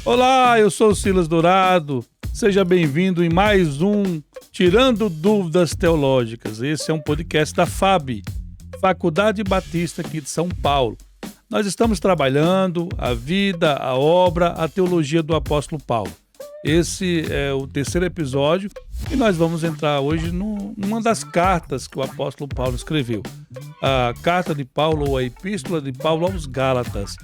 Olá, eu sou o Silas Dourado. Seja bem-vindo em mais um Tirando Dúvidas Teológicas. Esse é um podcast da FAB, Faculdade Batista aqui de São Paulo. Nós estamos trabalhando a vida, a obra, a teologia do apóstolo Paulo. Esse é o terceiro episódio e nós vamos entrar hoje numa das cartas que o apóstolo Paulo escreveu. A carta de Paulo, ou a epístola de Paulo aos Gálatas.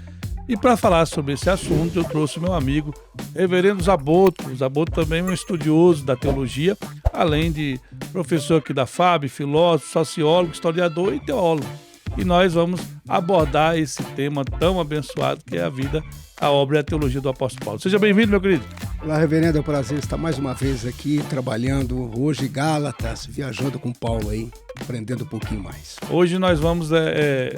E para falar sobre esse assunto, eu trouxe meu amigo, reverendo Zaboto. O Zaboto também é um estudioso da teologia, além de professor aqui da FAB, filósofo, sociólogo, historiador e teólogo. E nós vamos abordar esse tema tão abençoado que é a vida, a obra e a teologia do apóstolo Paulo. Seja bem-vindo, meu querido. Olá, reverendo, é um prazer estar mais uma vez aqui, trabalhando hoje Gálatas, viajando com Paulo aí, aprendendo um pouquinho mais. Hoje nós vamos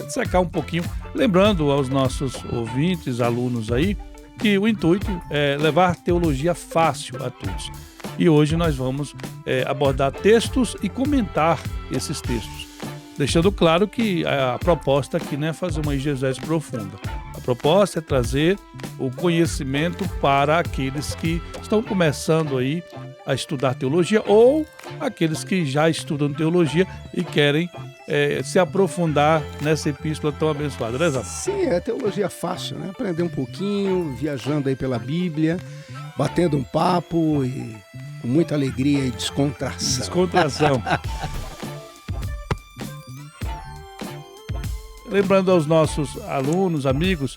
dissecar um pouquinho, lembrando aos nossos ouvintes, alunos aí, que o intuito é levar teologia fácil a todos. E hoje nós vamos abordar textos e comentar esses textos, deixando claro que a proposta aqui não é fazer uma exegese profunda. A proposta é trazer o conhecimento para aqueles que estão começando aí a estudar teologia ou aqueles que já estudam teologia e querem se aprofundar nessa epístola tão abençoada, né, Zé? Sim, é teologia fácil, né? Aprender um pouquinho, viajando aí pela Bíblia, batendo um papo e com muita alegria e descontração. Descontração. Lembrando aos nossos alunos, amigos,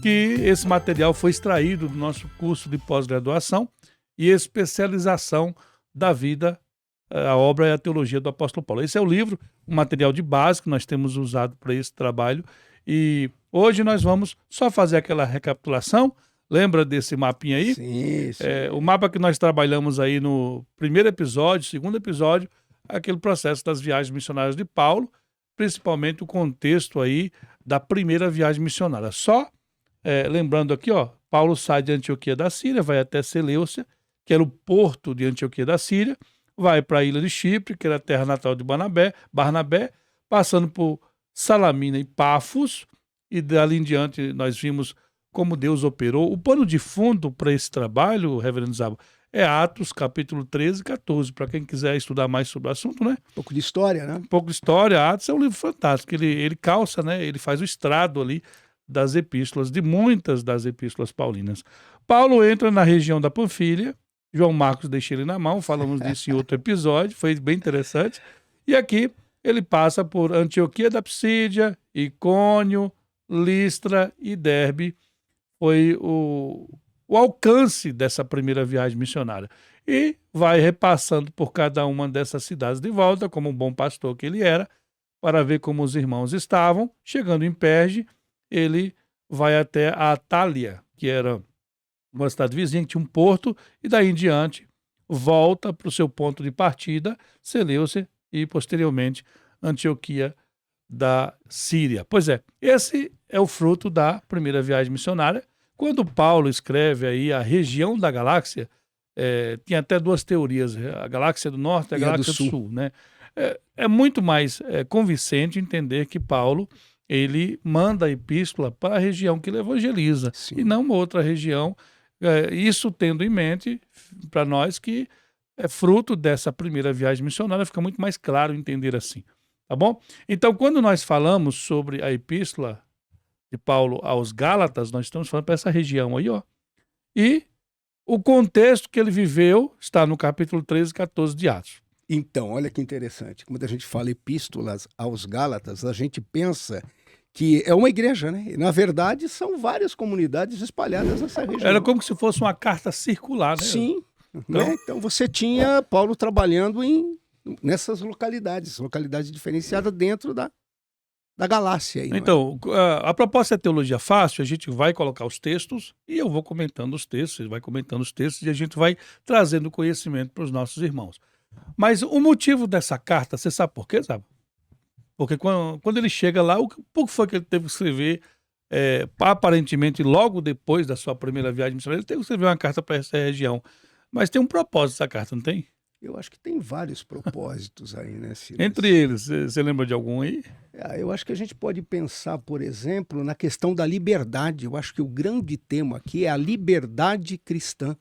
que esse material foi extraído do nosso curso de pós-graduação e especialização da vida, a obra e a teologia do apóstolo Paulo. Esse é o livro, um material de base que nós temos usado para esse trabalho. E hoje nós vamos só fazer aquela recapitulação. Lembra desse mapinha aí? Sim. O mapa que nós trabalhamos aí no primeiro episódio, segundo episódio, aquele processo das viagens missionárias de Paulo, principalmente o contexto aí da primeira viagem missionária. Só lembrando aqui, Paulo sai de Antioquia da Síria, vai até Seleucia, que era o porto de Antioquia da Síria, vai para a ilha de Chipre, que era a terra natal de Barnabé, passando por Salamina e Pafos, e dali em diante nós vimos como Deus operou. O pano de fundo para esse trabalho, reverendo Zabo, é Atos, capítulo 13 e 14, para quem quiser estudar mais sobre o assunto, né? Um pouco de história, né? Um pouco de história. Atos é um livro fantástico, ele calça, né? Ele faz o estrado ali das epístolas, de muitas das epístolas paulinas. Paulo entra na região da Panfilha, João Marcos deixa ele na mão, falamos disso em outro episódio, foi bem interessante. E aqui ele passa por Antioquia da Psídia, Icônio, Listra e Derbe. Foi o alcance dessa primeira viagem missionária. E vai repassando por cada uma dessas cidades de volta, como um bom pastor que ele era, para ver como os irmãos estavam. Chegando em Perge, ele vai até a Atália, que era uma cidade vizinha, que tinha um porto, e daí em diante volta para o seu ponto de partida, Seleucia, e posteriormente Antioquia da Síria. Pois é, esse é o fruto da primeira viagem missionária. Quando Paulo escreve aí a região da galáxia, tinha até duas teorias, a galáxia do norte e a galáxia do sul, né? É muito mais convincente entender que Paulo ele manda a epístola para a região que ele evangeliza. Sim. E não uma outra região, isso tendo em mente para nós que é fruto dessa primeira viagem missionária, fica muito mais claro entender assim, tá bom? Então, quando nós falamos sobre a epístola de Paulo aos Gálatas, nós estamos falando para essa região aí, e o contexto que ele viveu está no capítulo 13 e 14 de Atos. Então, olha que interessante, quando a gente fala epístolas aos Gálatas, a gente pensa que é uma igreja, né? E, na verdade, são várias comunidades espalhadas nessa região. Era como se fosse uma carta circular, né? Sim, então você tinha Paulo trabalhando nessas localidades diferenciadas dentro da galáxia. Aí, então, a proposta é teologia fácil, a gente vai colocar os textos e eu vou comentando os textos, ele vai comentando os textos e a gente vai trazendo conhecimento para os nossos irmãos. Mas o motivo dessa carta, você sabe por quê, sabe? Porque quando ele chega lá, por que foi que ele teve que escrever, aparentemente logo depois da sua primeira viagem missionária, ele teve que escrever uma carta para essa região. Mas tem um propósito essa carta, não tem? Eu acho que tem vários propósitos aí, né, Silas? Entre eles, você lembra de algum aí? Eu acho que a gente pode pensar, por exemplo, na questão da liberdade. Eu acho que o grande tema aqui é a liberdade cristã,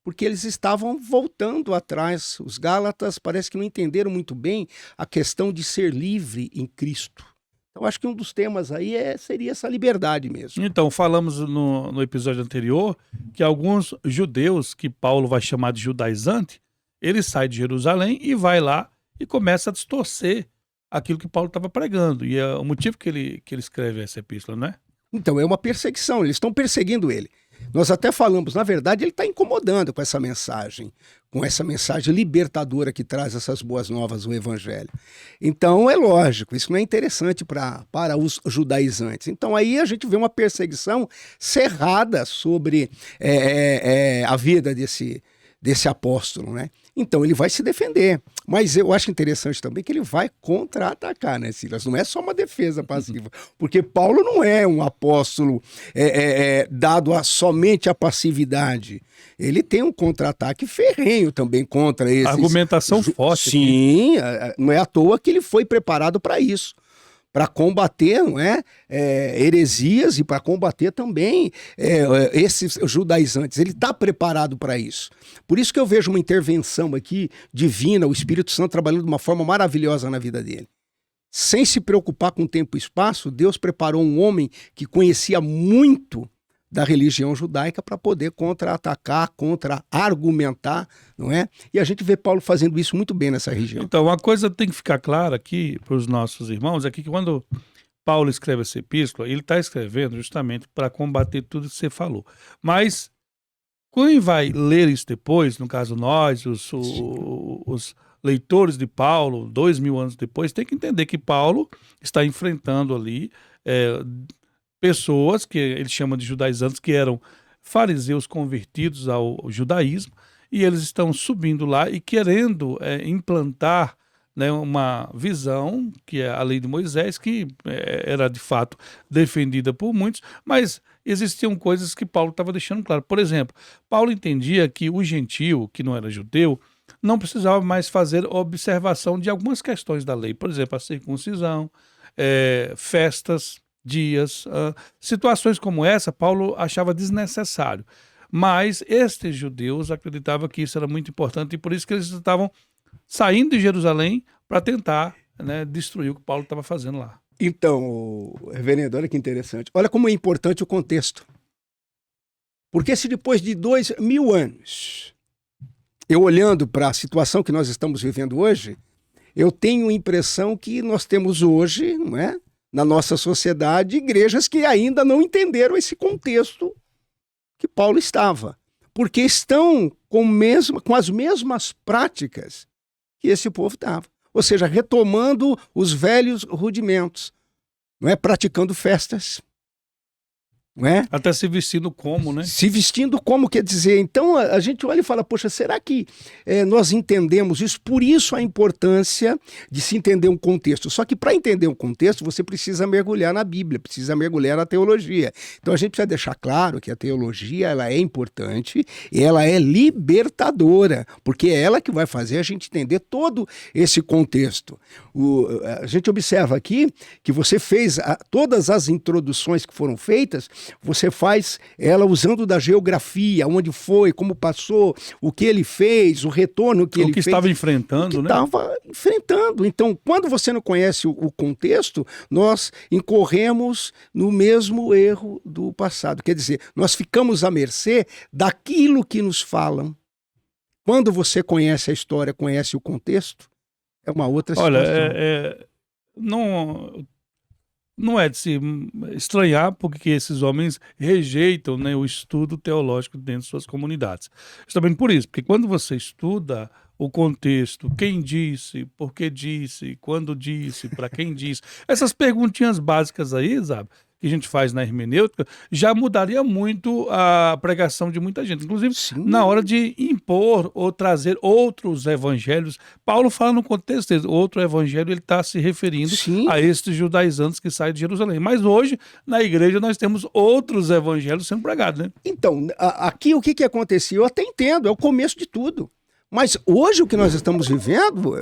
porque eles estavam voltando atrás. Os Gálatas parece que não entenderam muito bem a questão de ser livre em Cristo. Então, acho que um dos temas aí seria essa liberdade mesmo. Então, falamos no episódio anterior que alguns judeus, que Paulo vai chamar de judaizante, ele sai de Jerusalém e vai lá e começa a distorcer aquilo que Paulo estava pregando. E é o motivo que ele escreve essa epístola, não é? Então, é uma perseguição, eles estão perseguindo ele. Nós até falamos, na verdade, ele está incomodando com essa mensagem libertadora que traz essas boas novas, o Evangelho. Então, é lógico, isso não é interessante para os judaizantes. Então, aí a gente vê uma perseguição cerrada sobre a vida desse apóstolo, né? Então, ele vai se defender. Mas eu acho interessante também que ele vai contra-atacar, né, Silas? Não é só uma defesa passiva. Porque Paulo não é um apóstolo dado somente à passividade. Ele tem um contra-ataque ferrenho também contra esses... Argumentação forte. Sim, não é à toa que ele foi preparado para isso. Para combater, não é, heresias e para combater também esses judaizantes. Ele está preparado para isso. Por isso que eu vejo uma intervenção aqui divina, o Espírito Santo trabalhando de uma forma maravilhosa na vida dele. Sem se preocupar com tempo e espaço, Deus preparou um homem que conhecia muito da religião judaica para poder contra-atacar, contra-argumentar, não é? E a gente vê Paulo fazendo isso muito bem nessa região. Então, uma coisa tem que ficar clara aqui para os nossos irmãos, é que quando Paulo escreve essa epístola, ele está escrevendo justamente para combater tudo que você falou. Mas quem vai ler isso depois, no caso nós, os leitores de Paulo, 2000 anos depois, tem que entender que Paulo está enfrentando ali pessoas que ele chama de judaizantes, que eram fariseus convertidos ao judaísmo, e eles estão subindo lá e querendo implantar, né, uma visão, que é a lei de Moisés, que era de fato defendida por muitos, mas existiam coisas que Paulo estava deixando claro. Por exemplo, Paulo entendia que o gentio, que não era judeu, não precisava mais fazer observação de algumas questões da lei, por exemplo, a circuncisão, festas, dias, situações como essa, Paulo achava desnecessário. Mas estes judeus acreditavam que isso era muito importante e por isso que eles estavam saindo de Jerusalém para tentar, né, destruir o que Paulo estava fazendo lá. Então, reverendo, olha que interessante. Olha como é importante o contexto. Porque se depois de 2000 anos, eu olhando para a situação que nós estamos vivendo hoje, eu tenho a impressão que nós temos hoje, não é, na nossa sociedade, igrejas que ainda não entenderam esse contexto que Paulo estava. Porque estão com as mesmas práticas que esse povo estava. Ou seja, retomando os velhos rudimentos, não é? Praticando festas, não é? Até se vestindo como, né? Se vestindo como, quer dizer, então a gente olha e fala, poxa, será que nós entendemos isso? Por isso a importância de se entender um contexto. Só que para entender um contexto, você precisa mergulhar na Bíblia, precisa mergulhar na teologia. Então a gente precisa deixar claro que a teologia ela é importante e ela é libertadora, porque é ela que vai fazer a gente entender todo esse contexto. A gente observa aqui que você fez todas as introduções que foram feitas, você faz ela usando da geografia, onde foi, como passou, o que ele fez, o retorno que ele fez. O que estava enfrentando, né? Estava enfrentando. Então, quando você não conhece o contexto, nós incorremos no mesmo erro do passado. Quer dizer, nós ficamos à mercê daquilo que nos falam. Quando você conhece a história, conhece o contexto, é uma outra situação. Olha, não é de se estranhar porque esses homens rejeitam, né, o estudo teológico dentro de suas comunidades. Justamente por isso, porque quando você estuda o contexto, quem disse, por que disse, quando disse, para quem disse, essas perguntinhas básicas aí, sabe, que a gente faz na hermenêutica, já mudaria muito a pregação de muita gente. Inclusive, sim, na hora de impor ou trazer outros evangelhos. Paulo fala no contexto dele, outro evangelho, ele está se referindo, sim, a estes judaizantes que saem de Jerusalém. Mas hoje, na igreja, nós temos outros evangelhos sendo pregados, né? Então, aqui o que acontecia? Eu até entendo, é o começo de tudo. Mas hoje o que nós estamos vivendo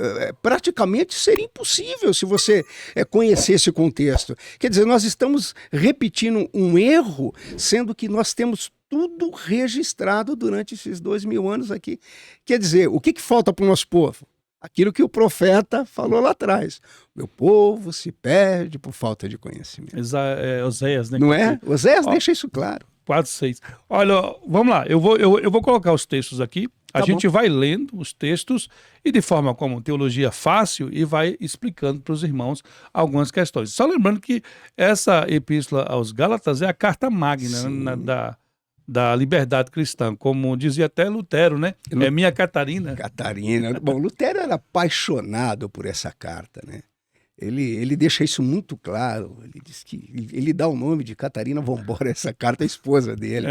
praticamente seria impossível se você conhecer esse contexto. Quer dizer, nós estamos repetindo um erro, sendo que nós temos tudo registrado durante esses 2000 anos aqui. Quer dizer, o que falta para o nosso povo? Aquilo que o profeta falou lá atrás. Meu povo se perde por falta de conhecimento. Oséias, né? Não é? Oséias deixa isso claro. 4:6. Olha, vamos lá, eu vou colocar os textos aqui, a gente vai lendo os textos e de forma como teologia fácil e vai explicando para os irmãos algumas questões. Só lembrando que essa epístola aos Gálatas é a carta magna, né, da liberdade cristã, como dizia até Lutero, né? É minha Catarina. Catarina. Bom, Lutero era apaixonado por essa carta, né? Ele deixa isso muito claro. Ele diz que ele dá o nome de Catarina Vambora, essa carta, a esposa dele.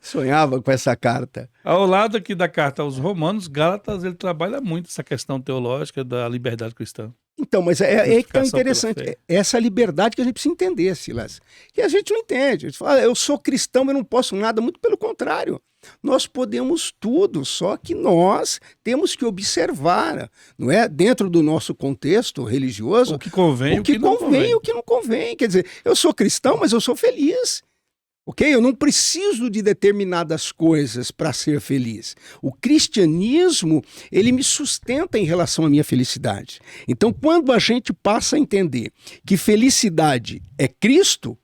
Sonhava com essa carta. Ao lado aqui da carta aos Romanos, Gálatas, ele trabalha muito essa questão teológica da liberdade cristã. Então, mas é que tá interessante. É essa liberdade que a gente precisa entender, Silas. Que a gente não entende. A gente fala, eu sou cristão, eu não posso nada. Muito pelo contrário. Nós podemos tudo, só que nós temos que observar, não é? Dentro do nosso contexto religioso, o que convém e o que não convém. E o que não convém. Quer dizer, eu sou cristão, mas eu sou feliz. Ok? Eu não preciso de determinadas coisas para ser feliz. O cristianismo, ele me sustenta em relação à minha felicidade. Então, quando a gente passa a entender que felicidade é Cristo,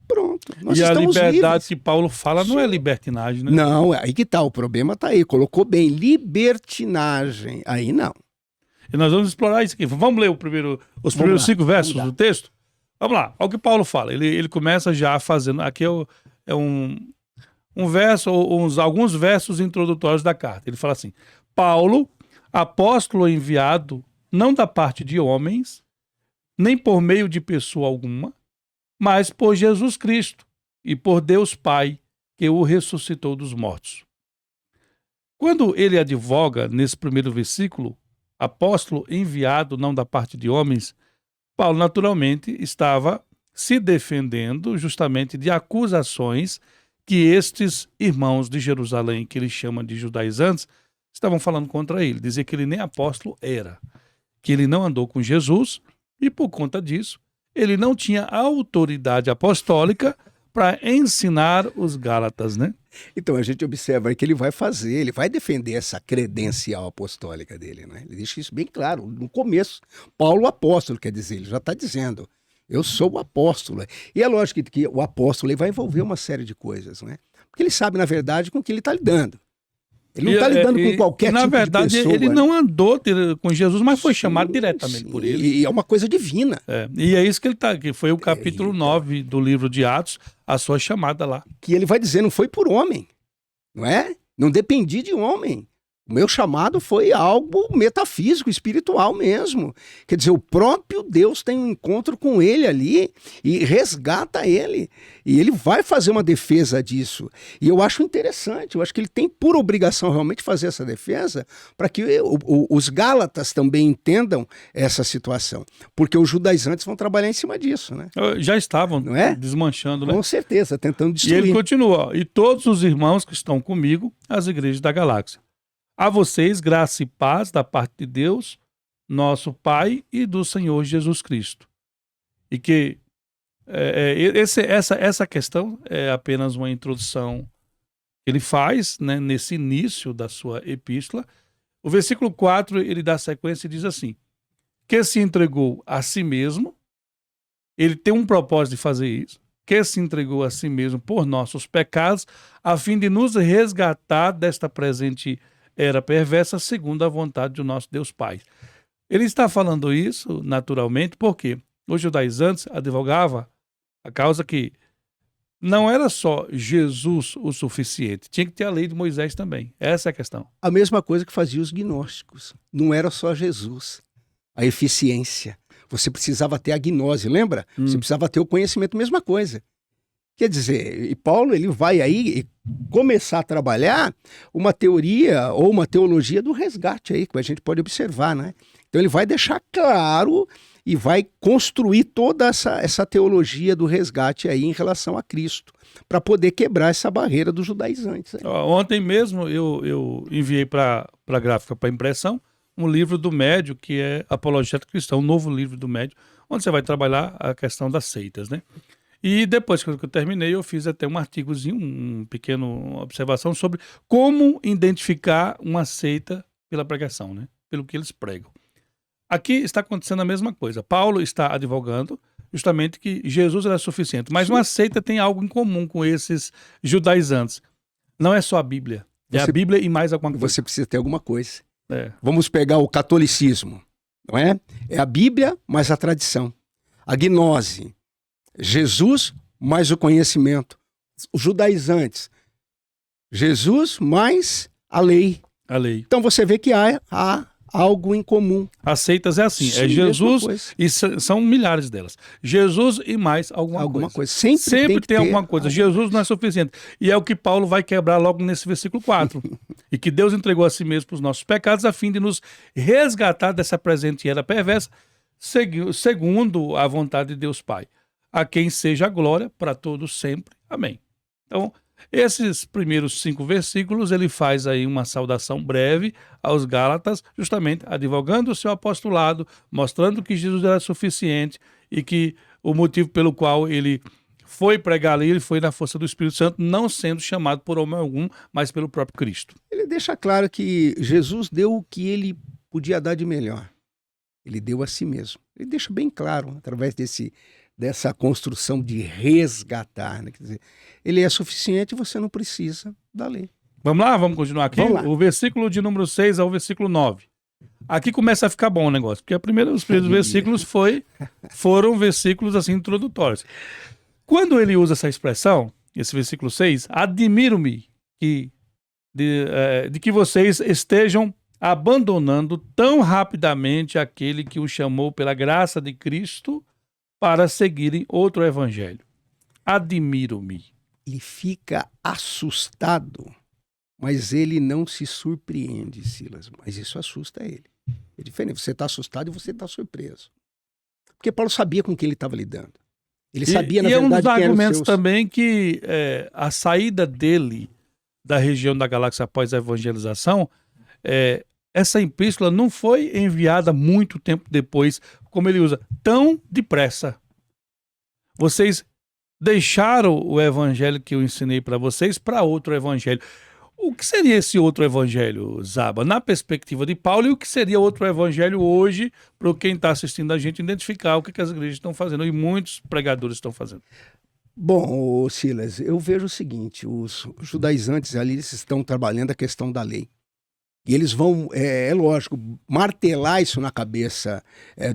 pronto, nós estamos livres. E a liberdade livres. que Paulo fala não é libertinagem, né? Não, aí que tá, o problema tá aí. Colocou bem, libertinagem. Aí não. E nós vamos explorar isso aqui. Vamos ler os primeiros 5 versos do texto? Vamos lá, olha o que Paulo fala. Ele começa já fazendo... Aqui é um verso, ou alguns versos introdutórios da carta. Ele fala assim: Paulo, apóstolo enviado, não da parte de homens, nem por meio de pessoa alguma, mas por Jesus Cristo e por Deus Pai, que o ressuscitou dos mortos. Quando ele advoga, nesse primeiro versículo, apóstolo enviado, não da parte de homens, Paulo naturalmente estava se defendendo justamente de acusações que estes irmãos de Jerusalém, que ele chama de judaizantes, estavam falando contra ele. Dizia que ele nem apóstolo era, que ele não andou com Jesus e, por conta disso, ele não tinha autoridade apostólica para ensinar os Gálatas, né? Então a gente observa que ele vai defender essa credencial apostólica dele, né? Ele deixa isso bem claro no começo. Paulo apóstolo, quer dizer, ele já está dizendo: eu sou o apóstolo. E é lógico que o apóstolo ele vai envolver uma série de coisas, né? Porque ele sabe, na verdade, com que ele está lidando. Ele não está lidando com qualquer tipo de pessoa. Na verdade, ele não andou com Jesus, mas foi chamado diretamente por ele. E é uma coisa divina. E é isso que ele está aqui. Foi o capítulo 9 do livro de Atos, a sua chamada lá. Que ele vai dizer, não foi por homem, não é? Não dependi de homem. O meu chamado foi algo metafísico, espiritual mesmo. Quer dizer, o próprio Deus tem um encontro com ele ali e resgata ele. E ele vai fazer uma defesa disso. E eu acho interessante, eu acho que ele tem por obrigação realmente fazer essa defesa para que os Gálatas também entendam essa situação. Porque os judaizantes vão trabalhar em cima disso, né? Já estavam não é? Desmanchando, né? Com certeza, tentando destruir. E ele continua: e todos os irmãos que estão comigo, as igrejas da galáxia. A vocês, graça e paz da parte de Deus, nosso Pai e do Senhor Jesus Cristo. E que essa questão é apenas uma introdução que ele faz, né, nesse início da sua epístola. O versículo 4, ele dá sequência e diz assim: que se entregou a si mesmo, ele tem um propósito de fazer isso, que se entregou a si mesmo por nossos pecados, a fim de nos resgatar desta presente era perversa, segundo a vontade do nosso Deus Pai. Ele está falando isso, naturalmente, porque os judaizantes advogavam a causa que não era só Jesus o suficiente, tinha que ter a lei de Moisés também. Essa é a questão. A mesma coisa que fazia os gnósticos. Não era só Jesus, a eficiência. Você precisava ter a gnose, lembra? Você precisava ter o conhecimento, mesma coisa. Quer dizer, e Paulo ele vai aí começar a trabalhar uma teoria ou uma teologia do resgate aí, que a gente pode observar, né? Então ele vai deixar claro e vai construir toda essa teologia do resgate aí em relação a Cristo, para poder quebrar essa barreira dos judaizantes. Aí. Ontem mesmo eu enviei para a gráfica, para impressão, um livro do Médio, que é Apologética Cristã, um novo livro do Médio, onde você vai trabalhar a questão das seitas, né? E depois que eu terminei, eu fiz até um artigozinho, um pequeno observação sobre como identificar uma seita pela pregação, né? Pelo que eles pregam. Aqui está acontecendo a mesma coisa. Paulo está advogando justamente que Jesus era suficiente, mas uma seita tem algo em comum com esses judaizantes. Não é só a Bíblia, é a Bíblia e mais alguma coisa. Você precisa ter alguma coisa. É. Vamos pegar o catolicismo, não é? É a Bíblia mais a tradição. A gnose, Jesus mais o conhecimento. Os judaizantes, Jesus mais a lei. A lei. Então você vê que há algo em comum. As seitas é assim, Sim, é Jesus, e são milhares delas. Jesus e mais alguma coisa. Sempre tem alguma coisa. Jesus não é suficiente. E é o que Paulo vai quebrar logo nesse versículo 4. E que Deus entregou a si mesmo para os nossos pecados, a fim de nos resgatar dessa presente era perversa, segundo a vontade de Deus Pai. A quem seja a glória para todos sempre. Amém. Então, esses primeiros 5 versículos, ele faz aí uma saudação breve aos Gálatas, justamente advogando o seu apostolado, mostrando que Jesus era suficiente e que o motivo pelo qual ele foi pregar ali, ele foi na força do Espírito Santo, não sendo chamado por homem algum, mas pelo próprio Cristo. Ele deixa claro que Jesus deu o que ele podia dar de melhor. Ele deu a si mesmo. Ele deixa bem claro, através dessa construção de resgatar, né? Quer dizer, ele é suficiente e você não precisa da lei. Vamos lá? Vamos continuar aqui? Vamos lá. O versículo de número 6 ao versículo 9. Aqui começa a ficar bom o negócio, porque os primeiros versículos foram versículos assim introdutórios. Quando ele usa essa expressão, esse versículo 6, admiro-me de que vocês estejam abandonando tão rapidamente aquele que o chamou pela graça de Cristo para seguirem outro evangelho. Admiro-me. Ele fica assustado, mas ele não se surpreende, Silas. Mas isso assusta ele. É diferente, você está assustado e você está surpreso. Porque Paulo sabia com quem ele estava lidando. Ele sabia, na verdade, é um dos quem eram argumentos seus... também que a saída dele da região da galáxia após a evangelização, essa epístola não foi enviada muito tempo depois, como ele usa, tão depressa. Vocês deixaram o evangelho que eu ensinei para vocês para outro evangelho. O que seria esse outro evangelho, Zaba? Na perspectiva de Paulo, e o que seria outro evangelho hoje, para quem está assistindo a gente identificar o que as igrejas estão fazendo, e muitos pregadores estão fazendo? Bom, Silas, eu vejo o seguinte, os judaizantes ali, eles estão trabalhando a questão da lei. E eles vão, é lógico, martelar isso na cabeça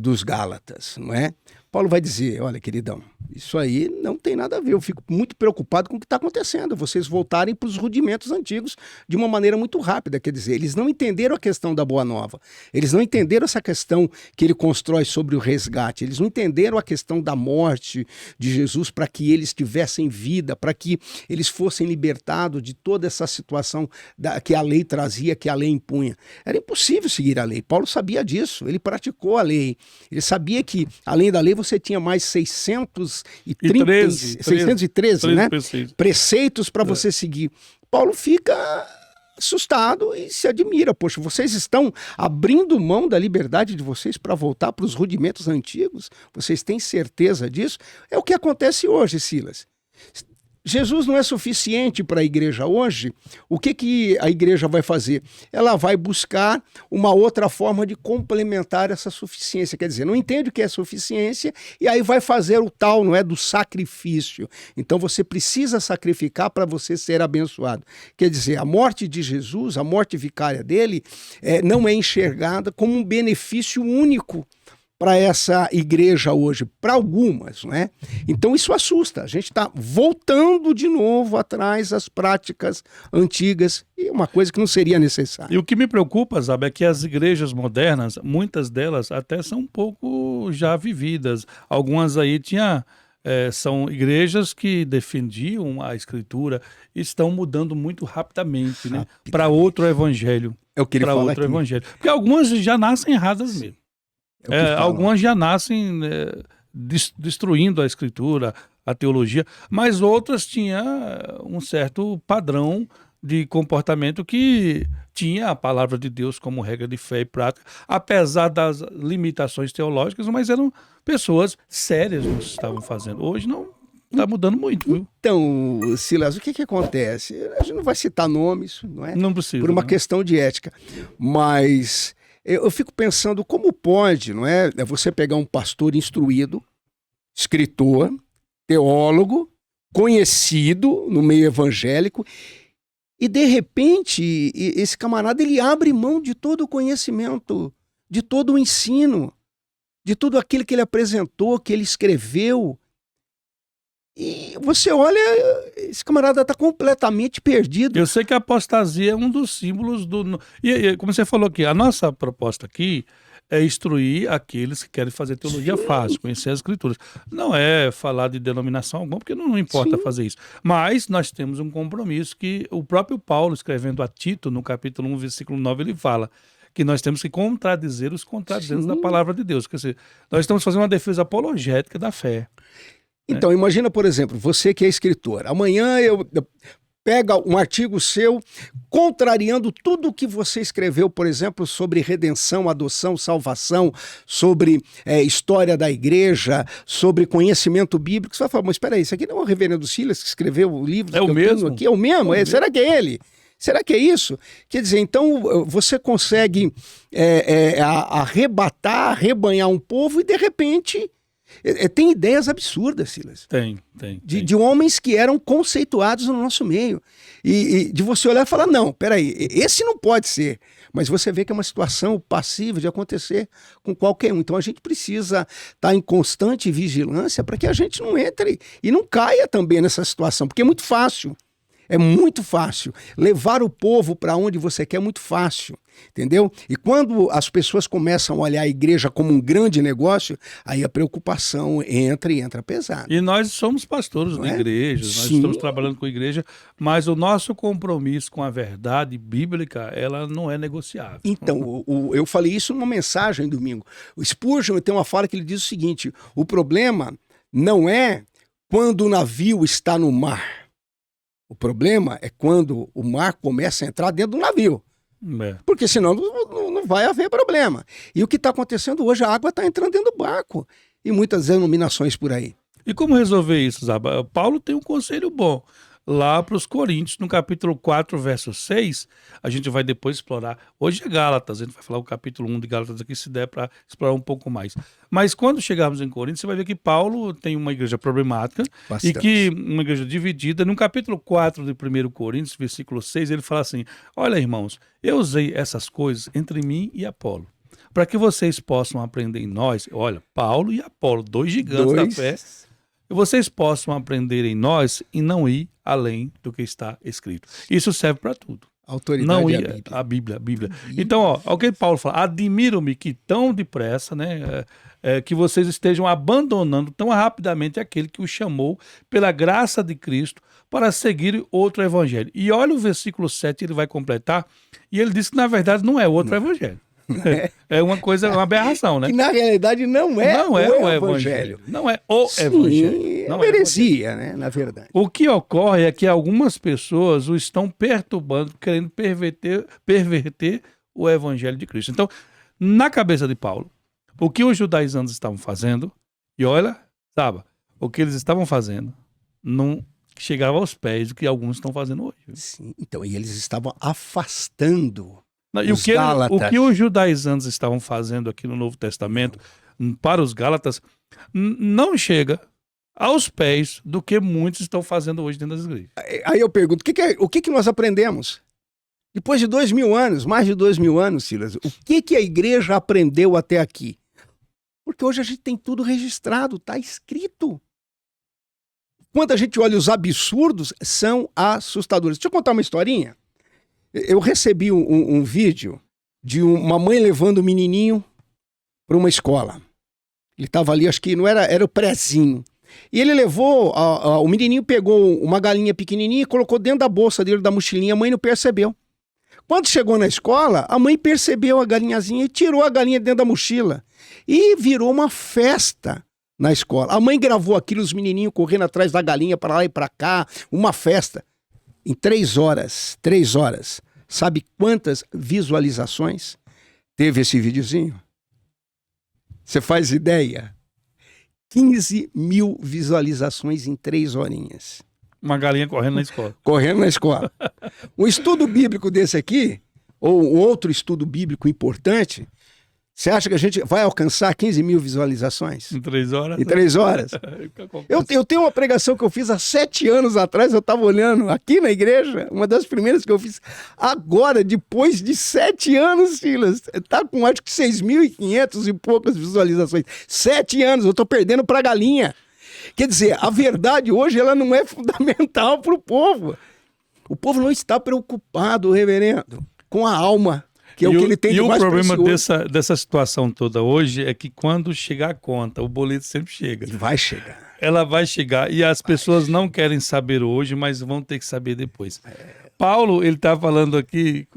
dos Gálatas, não é? Paulo vai dizer, olha, queridão, isso aí não tem nada a ver, eu fico muito preocupado com o que está acontecendo, vocês voltarem para os rudimentos antigos de uma maneira muito rápida, quer dizer, eles não entenderam a questão da Boa Nova, eles não entenderam essa questão que ele constrói sobre o resgate, eles não entenderam a questão da morte de Jesus para que eles tivessem vida, para que eles fossem libertados de toda essa situação que a lei trazia, que a lei impunha. Era impossível seguir a lei, Paulo sabia disso, ele praticou a lei, ele sabia que além da lei você tinha mais 613, né? Preceitos para você seguir. Paulo fica assustado e se admira. Poxa, vocês estão abrindo mão da liberdade de vocês para voltar para os rudimentos antigos? Vocês têm certeza disso? É o que acontece hoje, Silas. Jesus não é suficiente para a igreja hoje. O que a igreja vai fazer? Ela vai buscar uma outra forma de complementar essa suficiência. Quer dizer, não entende o que é suficiência e aí vai fazer o tal, não é, do sacrifício. Então você precisa sacrificar para você ser abençoado. Quer dizer, a morte de Jesus, a morte vicária dele, não é enxergada como um benefício único para essa igreja hoje, para algumas, não é? Então isso assusta, a gente está voltando de novo atrás das práticas antigas e uma coisa que não seria necessária. E o que me preocupa, Zaba, é que as igrejas modernas, muitas delas até são um pouco já vividas, algumas aí tinha são igrejas que defendiam a Escritura e estão mudando muito rapidamente, né, para outro evangelho. É o que ele Para fala outro aqui. evangelho. Porque algumas já nascem erradas mesmo. É o que fala. Algumas já nascem destruindo a Escritura, a teologia, mas outras tinham um certo padrão de comportamento que tinha a palavra de Deus como regra de fé e prática, apesar das limitações teológicas, mas eram pessoas sérias no que estavam fazendo. Hoje não está mudando muito, viu? Então, Silas, o que acontece? A gente não vai citar nomes, não é? Não precisa. Por uma né? questão de ética. Mas eu fico pensando como pode, não é? Você pegar um pastor instruído, escritor, teólogo, conhecido no meio evangélico, e de repente esse camarada ele abre mão de todo o conhecimento, de todo o ensino, de tudo aquilo que ele apresentou, que ele escreveu. E você olha, esse camarada está completamente perdido. Eu sei que a apostasia é um dos símbolos do... E como você falou aqui, a nossa proposta aqui é instruir aqueles que querem fazer teologia fácil, conhecer as Escrituras. Não é falar de denominação alguma, porque não importa fazer isso. Mas nós temos um compromisso que o próprio Paulo, escrevendo a Tito, no capítulo 1, versículo 9, ele fala que nós temos que contradizer os contradizentes da palavra de Deus. Quer dizer, nós estamos fazendo uma defesa apologética da fé. Então, imagina, por exemplo, você que é escritor. Amanhã eu pega um artigo seu contrariando tudo o que você escreveu, por exemplo, sobre redenção, adoção, salvação, sobre história da igreja, sobre conhecimento bíblico. Você vai falar, mas espera aí, isso aqui não é o reverendo Silas que escreveu o livro? É o mesmo? Aqui? É o mesmo? Será que é ele? Será que é isso? Quer dizer, então você consegue arrebatar, arrebanhar um povo e de repente... Tem ideias absurdas, Silas. Tem. De homens que eram conceituados no nosso meio. E de você olhar e falar, não, peraí, esse não pode ser. Mas você vê que é uma situação passível de acontecer com qualquer um. Então a gente precisa estar em constante vigilância para que a gente não entre e não caia também nessa situação, porque é muito fácil. É muito fácil. Levar o povo para onde você quer é muito fácil, entendeu? E quando as pessoas começam a olhar a igreja como um grande negócio, aí a preocupação entra pesado. E nós somos pastores de igrejas, nós estamos trabalhando com a igreja, mas o nosso compromisso com a verdade bíblica, ela não é negociável. Então, eu falei isso numa mensagem domingo. O Spurgeon tem uma fala que ele diz o seguinte, o problema não é quando o navio está no mar. O problema é quando o mar começa a entrar dentro do navio. Porque senão não vai haver problema. E o que está acontecendo hoje, a água está entrando dentro do barco. E muitas denominações por aí. E como resolver isso, Zaba? Paulo tem um conselho bom. Lá para os Coríntios, no capítulo 4, verso 6, a gente vai depois explorar. Hoje é Gálatas, a gente vai falar o capítulo 1 de Gálatas aqui, se der para explorar um pouco mais. Mas quando chegarmos em Coríntios, você vai ver que Paulo tem uma igreja problemática. Bastante. E que uma igreja dividida. No capítulo 4 de 1 Coríntios, versículo 6, ele fala assim, olha, irmãos, eu usei essas coisas entre mim e Apolo, para que vocês possam aprender em nós, olha, Paulo e Apolo, dois gigantes da fé, e vocês possam aprender em nós e não ir além do que está escrito. Isso serve para tudo. Autoridade não ir a Bíblia. Então, ó, o que Paulo fala, admiro-me que tão depressa, né, que vocês estejam abandonando tão rapidamente aquele que os chamou pela graça de Cristo para seguir outro evangelho. E olha o versículo 7, ele vai completar, e ele diz que na verdade não é outro evangelho. É uma coisa, uma aberração, né? Que na realidade não é o evangelho. Não é o evangelho. Não é heresia, né? Na verdade. O que ocorre é que algumas pessoas o estão perturbando, querendo perverter o evangelho de Cristo. Então, na cabeça de Paulo, o que os judaizantes estavam fazendo, e olha, sabe, o que eles estavam fazendo não chegava aos pés do que alguns estão fazendo hoje. Sim, então, e eles estavam afastando. E o que os judaizantes estavam fazendo aqui no Novo Testamento para os Gálatas não chega aos pés do que muitos estão fazendo hoje dentro das igrejas. Aí eu pergunto, o que nós aprendemos? Depois de 2000 anos, mais de 2000 anos, Silas, o que a igreja aprendeu até aqui? Porque hoje a gente tem tudo registrado, está escrito. Quando a gente olha os absurdos, são assustadores. Deixa eu contar uma historinha. Eu recebi um vídeo de uma mãe levando o menininho para uma escola. Ele estava ali, acho que não era o prézinho. E ele levou, o menininho pegou uma galinha pequenininha e colocou dentro da bolsa dele, da mochilinha, a mãe não percebeu. Quando chegou na escola, a mãe percebeu a galinhazinha e tirou a galinha dentro da mochila. E virou uma festa na escola. A mãe gravou aquilo, os menininhos correndo atrás da galinha para lá e para cá, uma festa. Em 3 horas, sabe quantas visualizações teve esse videozinho? Você faz ideia? 15 mil visualizações em 3 horinhas. Uma galinha correndo na escola. Correndo na escola. Um estudo bíblico desse aqui, ou um outro estudo bíblico importante, você acha que a gente vai alcançar 15 mil visualizações? Em 3 horas? Em 3 horas. Eu tenho uma pregação que eu fiz há 7 anos atrás, eu estava olhando aqui na igreja, uma das primeiras que eu fiz. Agora, depois de 7 anos, Silas, está com acho que 6.500 e poucas visualizações. 7 anos, eu estou perdendo para a galinha. Quer dizer, a verdade hoje ela não é fundamental para o povo. O povo não está preocupado, reverendo, com a alma. Que é o que ele tem de mais precioso. E o problema dessa situação toda hoje é que quando chegar a conta, o boleto sempre chega. E vai chegar. Ela vai chegar e as pessoas não querem saber hoje, mas vão ter que saber depois. Paulo, ele está falando aqui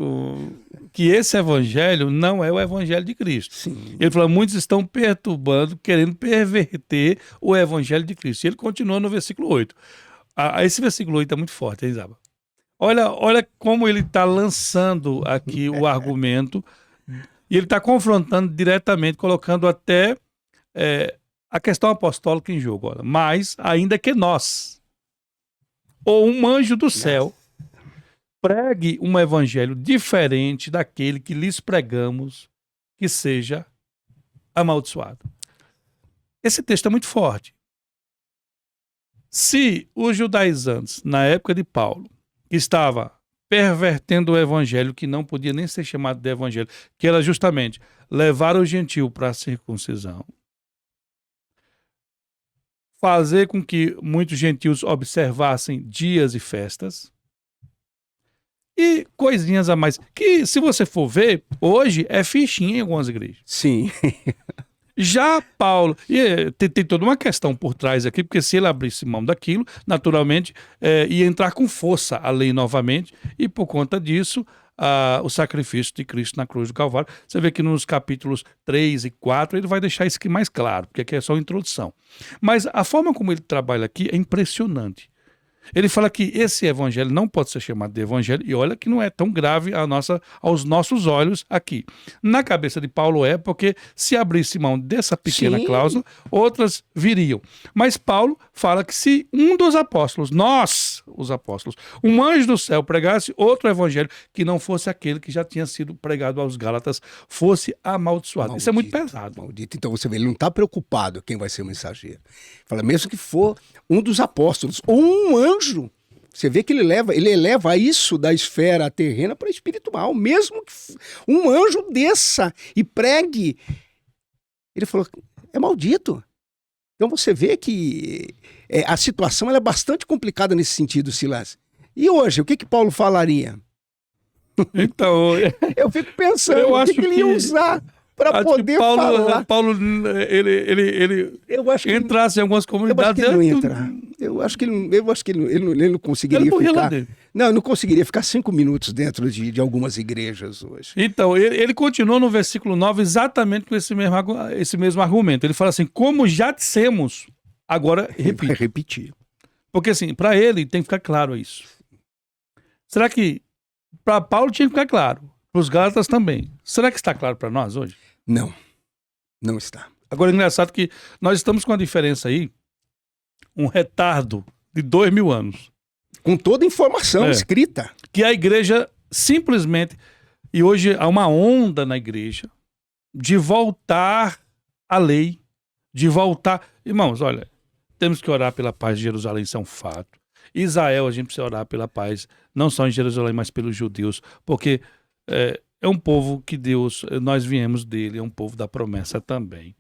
que esse evangelho não é o evangelho de Cristo. Sim. Ele fala, muitos estão perturbando, querendo perverter o evangelho de Cristo. E ele continua no versículo 8. Esse versículo 8 é muito forte, hein, Zaba? Olha como ele está lançando aqui o argumento e ele está confrontando diretamente, colocando até a questão apostólica em jogo. Olha. Mas, ainda que nós, ou um anjo do céu, pregue um evangelho diferente daquele que lhes pregamos, que seja amaldiçoado. Esse texto é muito forte. Se os judaizantes, na época de Paulo, que estava pervertendo o evangelho, que não podia nem ser chamado de evangelho, que era justamente levar o gentil para a circuncisão, fazer com que muitos gentios observassem dias e festas, e coisinhas a mais, que se você for ver, hoje é fichinha em algumas igrejas. Sim. Já Paulo, e tem toda uma questão por trás aqui, porque se ele abrisse mão daquilo, naturalmente ia entrar com força a lei novamente, e por conta disso, o sacrifício de Cristo na cruz do Calvário. Você vê que nos capítulos 3 e 4 ele vai deixar isso aqui mais claro, porque aqui é só uma introdução. Mas a forma como ele trabalha aqui é impressionante. Ele fala que esse evangelho não pode ser chamado de evangelho, e olha que não é tão grave aos nossos olhos aqui. Na cabeça de Paulo porque se abrisse mão dessa pequena cláusula, outras viriam. Mas Paulo fala que se um dos apóstolos, nós, os apóstolos, um anjo do céu pregasse outro evangelho que não fosse aquele que já tinha sido pregado aos Gálatas, fosse amaldiçoado. Isso é muito pesado. Maldito. Então você vê, ele não está preocupado quem vai ser o mensageiro. Fala, mesmo que for um dos apóstolos ou um anjo, você vê que ele eleva isso da esfera terrena para a espiritual. Mesmo que um anjo desça e pregue, ele falou, é maldito. Então você vê que a situação ela é bastante complicada nesse sentido, Silas. E hoje, o que Paulo falaria? Então, eu fico pensando, o que ele ia usar para poder falar. Paulo, ele eu acho que entrasse em algumas comunidades. Eu acho que ele não conseguiria ficar. Não conseguiria ficar 5 minutos dentro de algumas igrejas hoje. Então, ele continua no versículo 9 exatamente com esse mesmo argumento. Ele fala assim, como já dissemos, agora repite. Vai repetir. Porque assim, para ele tem que ficar claro isso. Será que para Paulo tinha que ficar claro? Para os Gálatas também. Será que está claro para nós hoje? Não está. Agora é engraçado que nós estamos com a diferença aí, um retardo de 2000 anos. Com toda a informação escrita. Que a igreja simplesmente, e hoje há uma onda na igreja, de voltar à lei, de voltar... Irmãos, olha, temos que orar pela paz de Jerusalém, isso é um fato. Israel, a gente precisa orar pela paz, não só em Jerusalém, mas pelos judeus, porque... É um povo que nós viemos dele, é um povo da promessa também.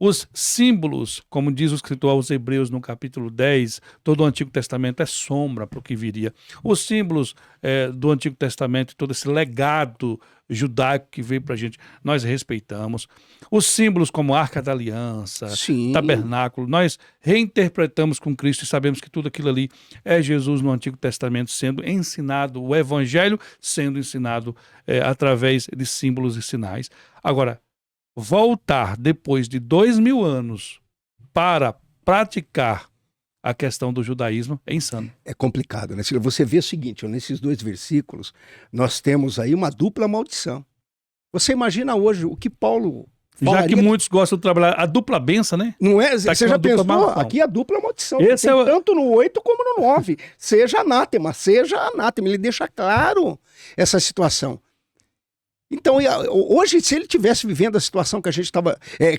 Os símbolos, como diz o escritor aos Hebreus no capítulo 10, todo o Antigo Testamento é sombra para o que viria. Os símbolos do Antigo Testamento, todo esse legado judaico que veio para a gente, nós respeitamos. Os símbolos como a Arca da Aliança, Sim. tabernáculo, nós reinterpretamos com Cristo e sabemos que tudo aquilo ali é Jesus no Antigo Testamento sendo ensinado, o Evangelho sendo ensinado através de símbolos e sinais. Agora, voltar depois de 2000 anos para praticar a questão do judaísmo é insano. É complicado, né? Você vê o seguinte, nesses 2 versículos, nós temos aí uma dupla maldição. Você imagina hoje o que Paulo falaria... Já que muitos gostam de trabalhar a dupla benção, né? Não é? Tá Você aqui já uma dupla pensou? maldição. Aqui é a dupla maldição. Esse Tem é o- tanto no 8 como no 9. Seja anátema, seja anátema. Ele deixa claro essa situação. Então, hoje, se ele estivesse vivendo a situação que a gente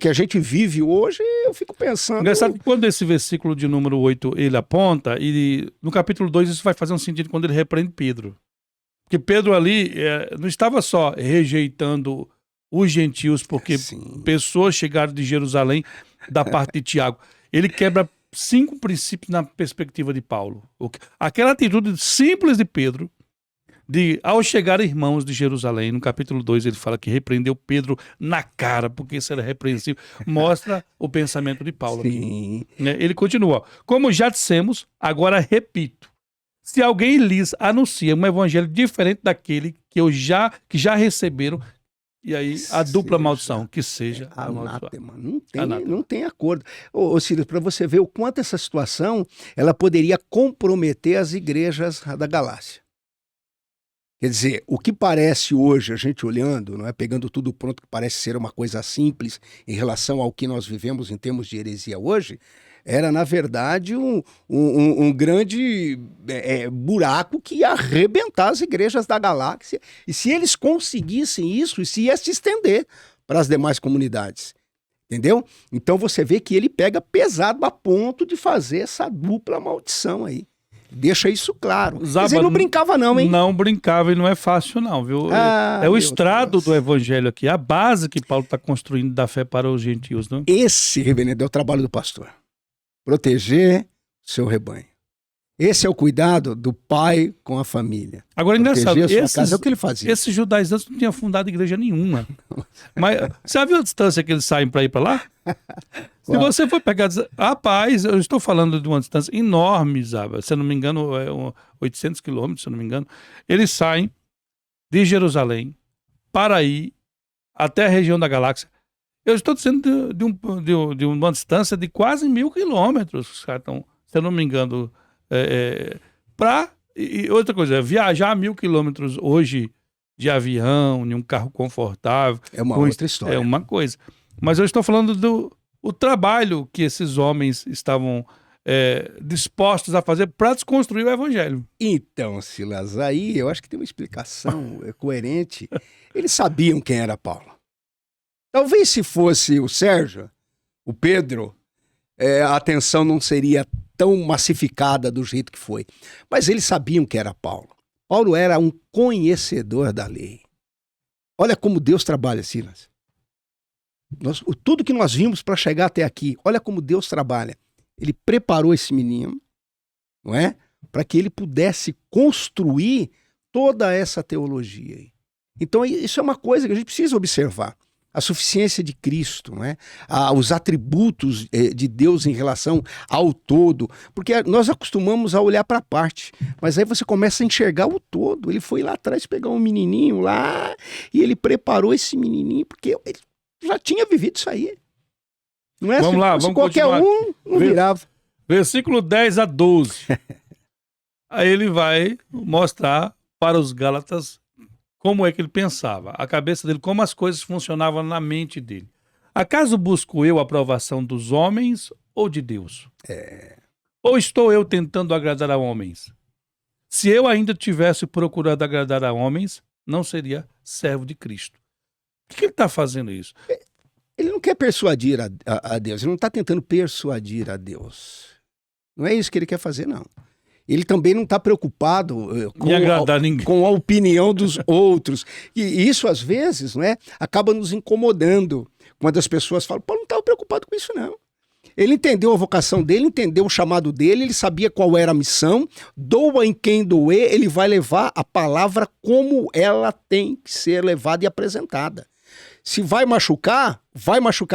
que a gente vive hoje, eu fico pensando... Engraçado que quando esse versículo de número 8 ele aponta, e no capítulo 2 isso vai fazer um sentido quando ele repreende Pedro. Porque Pedro ali não estava só rejeitando os gentios, porque Sim. pessoas chegaram de Jerusalém da parte de Tiago. Ele quebra 5 princípios na perspectiva de Paulo. Aquela atitude simples de Pedro, ao chegar irmãos de Jerusalém, no capítulo 2 ele fala que repreendeu Pedro na cara, porque isso era repreensível, mostra o pensamento de Paulo aqui. Sim. Né? Ele continua, como já dissemos, agora repito, se alguém lhes anuncia um evangelho diferente daquele que já receberam, e aí a dupla maldição, que seja amaldiçoada. Anátema. Anátema. Não tem acordo. Ô Círio, para você ver o quanto essa situação ela poderia comprometer as igrejas da Galácia. Quer dizer, o que parece hoje, a gente olhando, não é, pegando tudo pronto, que parece ser uma coisa simples em relação ao que nós vivemos em termos de heresia hoje, era, na verdade, um grande buraco que ia arrebentar as igrejas da galáxia. E se eles conseguissem isso ia se estender para as demais comunidades. Entendeu? Então você vê que ele pega pesado a ponto de fazer essa dupla maldição aí. Deixa isso claro. Mas ele não brincava não, hein? Não brincava e não é fácil não, viu? É o estrado do evangelho aqui, a base que Paulo está construindo da fé para os gentios, não? Esse, reverendo, é o trabalho do pastor. Proteger seu rebanho. Esse é o cuidado do pai com a família. Agora, engraçado, Proteger a sua casa é o que ele fazia. esses judaizantes não tinham fundado igreja nenhuma. Mas você já viu a distância que eles saem para ir para lá? Se você for pegar... Rapaz, eu estou falando de uma distância enorme, Zaba. Se eu não me engano, 800 quilômetros, se eu não me engano. Eles saem de Jerusalém para ir até a região da galáxia. Eu estou dizendo de uma distância de quase 1000 quilômetros. Os caras estão, se eu não me engano... E outra coisa, viajar 1000 quilômetros hoje de avião, em um carro confortável... É uma outra história. É uma coisa. Mas eu estou falando do trabalho que esses homens estavam dispostos a fazer para desconstruir o evangelho. Então, Silas, aí eu acho que tem uma explicação coerente. Eles sabiam quem era Paulo. Talvez se fosse o Sérgio, o Pedro, a atenção não seria tão massificada do jeito que foi. Mas eles sabiam que era Paulo. Paulo era um conhecedor da lei. Olha como Deus trabalha, Silas. Tudo que nós vimos para chegar até aqui, olha como Deus trabalha. Ele preparou esse menino, não é? Para que ele pudesse construir toda essa teologia aí. Então isso é uma coisa que a gente precisa observar. A suficiência de Cristo, não é? Os atributos de Deus em relação ao todo. Porque nós acostumamos a olhar para a parte, mas aí você começa a enxergar o todo. Ele foi lá atrás pegar um menininho lá e ele preparou esse menininho porque ele já tinha vivido isso aí. Não é? Vamos lá, se vamos qualquer continuar. não virava. Versículo 10 a 12. Aí ele vai mostrar para os Gálatas como é que ele pensava, a cabeça dele, como as coisas funcionavam na mente dele. Acaso busco eu a aprovação dos homens ou de Deus? Ou estou eu tentando agradar a homens? Se eu ainda tivesse procurado agradar a homens, não seria servo de Cristo. Por que ele está fazendo isso? Ele não quer persuadir a Deus, ele não está tentando persuadir a Deus. Não é isso que ele quer fazer, não. Ele também não está preocupado com a opinião dos outros. E isso, às vezes, não é, acaba nos incomodando. Quando as pessoas falam, Paulo não está estava preocupado com isso, não. Ele entendeu a vocação dele, entendeu o chamado dele, ele sabia qual era a missão, doa em quem doer, ele vai levar a palavra como ela tem que ser levada e apresentada. Se vai machucar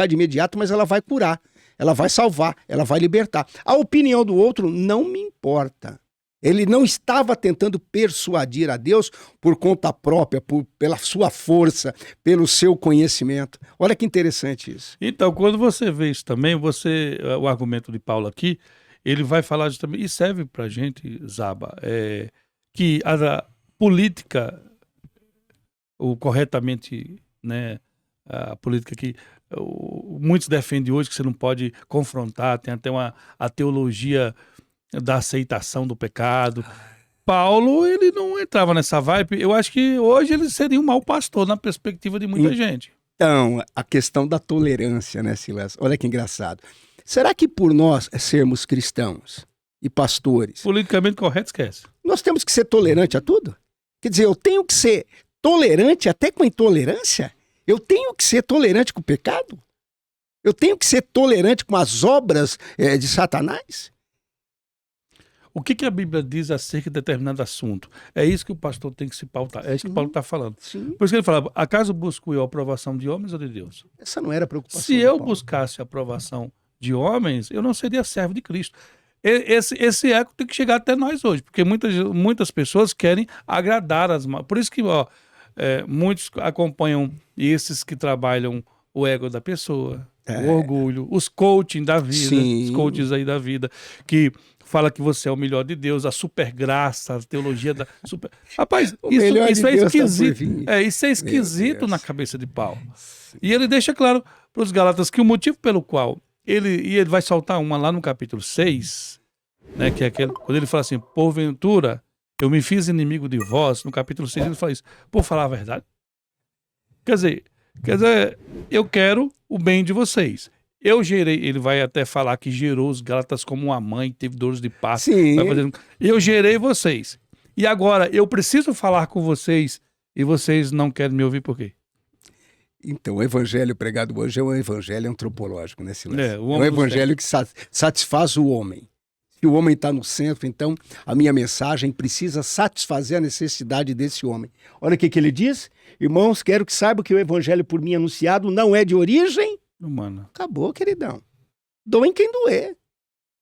de imediato, mas ela vai curar, ela vai salvar, ela vai libertar. A opinião do outro não me importa. Ele não estava tentando persuadir a Deus por conta própria, pela sua força, pelo seu conhecimento. Olha que interessante isso. Então, quando você vê isso também, o argumento de Paulo aqui, ele vai falar justamente, e serve para a gente, Zaba, que a política, o corretamente, né, a política que muitos defendem hoje, que você não pode confrontar, tem até a teologia da aceitação do pecado. Paulo, ele não entrava nessa vibe. Eu acho que hoje ele seria um mau pastor na perspectiva de muita gente. Então, a questão da tolerância, né, Silas? Olha que engraçado. Será que por nós sermos cristãos e pastores, Politicamente correto, esquece. nós temos que ser tolerante a tudo? Quer dizer, eu tenho que ser tolerante até com a intolerância? Eu tenho que ser tolerante com o pecado? Eu tenho que ser tolerante com as obras de Satanás? O que a Bíblia diz acerca de determinado assunto? É isso que o pastor tem que se pautar. É isso que Paulo está falando. Sim. Por isso que ele fala, acaso busco eu a aprovação de homens ou de Deus? Essa não era a preocupação Se de eu Paulo. buscasse a aprovação de homens, eu não seria servo de Cristo. Esse eco tem que chegar até nós hoje, porque muitas pessoas querem agradar as... Por isso que muitos acompanham esses que trabalham o ego da pessoa, o orgulho, os coaching da vida, Sim. os coaches aí da vida, que fala que você é o melhor de Deus, a super graça, a teologia da super... Rapaz, isso é esquisito. Isso é esquisito na cabeça de Paulo. E ele deixa claro para os Gálatas que o motivo pelo qual ele vai soltar uma lá no capítulo 6, né, que é aquele, quando ele fala assim, porventura eu me fiz inimigo de vós, no capítulo 6 ele fala isso, por falar a verdade. Quer dizer, eu quero o bem de vocês. Eu gerei, ele vai até falar que gerou os Gálatas como uma mãe, teve dores de parto. Sim. Eu gerei vocês. E agora eu preciso falar com vocês e vocês não querem me ouvir por quê? Então, o evangelho pregado hoje é um evangelho antropológico, né, Silas? É um evangelho que satisfaz o homem. Se o homem está no centro, então a minha mensagem precisa satisfazer a necessidade desse homem. Olha o que ele diz. Irmãos, quero que saibam que o evangelho por mim anunciado não é de origem humana. Acabou, queridão. Doa em quem doer.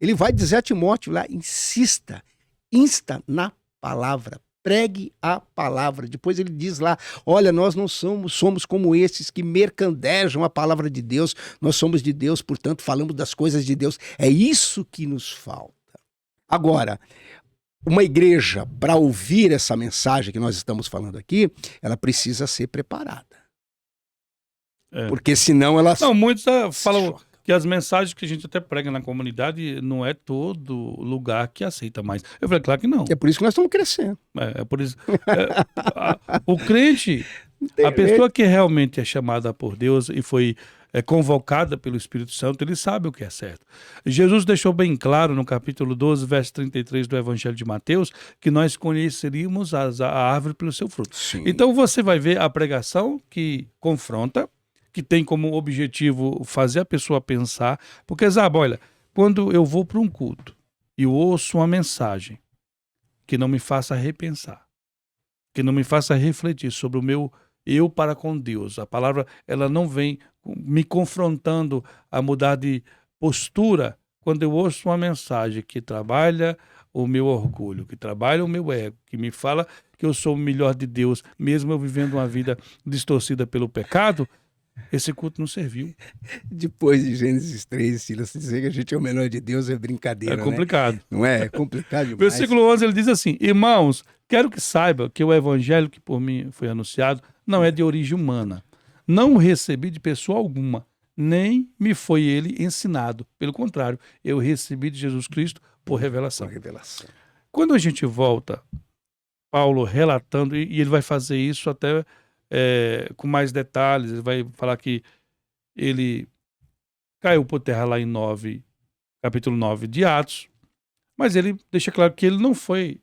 Ele vai dizer a Timóteo lá, insta na palavra, pregue a palavra. Depois ele diz lá, olha, nós não somos como esses que mercandejam a palavra de Deus, nós somos de Deus, portanto falamos das coisas de Deus. É isso que nos falta. Agora, uma igreja, para ouvir essa mensagem que nós estamos falando aqui, ela precisa ser preparada. Porque senão ela... Não, muitos falam que as mensagens que a gente até prega na comunidade não é todo lugar que aceita mais. Eu falei, claro que não. É por isso que nós estamos crescendo. É por isso. O crente, a pessoa que realmente é chamada por Deus e foi convocada pelo Espírito Santo, ele sabe o que é certo. Jesus deixou bem claro no capítulo 12, verso 33 do Evangelho de Mateus, que nós conheceríamos a árvore pelo seu fruto. Sim. Então você vai ver a pregação que confronta, que tem como objetivo fazer a pessoa pensar, porque, Zaba, olha, quando eu vou para um culto e eu ouço uma mensagem que não me faça repensar, que não me faça refletir sobre o meu eu para com Deus, a palavra ela não vem me confrontando a mudar de postura, quando eu ouço uma mensagem que trabalha o meu orgulho, que trabalha o meu ego, que me fala que eu sou o melhor de Deus, mesmo eu vivendo uma vida distorcida pelo pecado, esse culto não serviu. Depois de Gênesis 3, Silas, dizer que a gente é o melhor de Deus é brincadeira, É complicado. Né? Não é? É complicado demais. Versículo 11, ele diz assim, irmãos, quero que saiba que o evangelho que por mim foi anunciado não é de origem humana. Não o recebi de pessoa alguma, nem me foi ele ensinado. Pelo contrário, eu recebi de Jesus Cristo por revelação. Quando a gente volta, Paulo relatando, e ele vai fazer isso até... com mais detalhes, ele vai falar que ele caiu por terra lá em capítulo 9 de Atos, mas ele deixa claro que ele não foi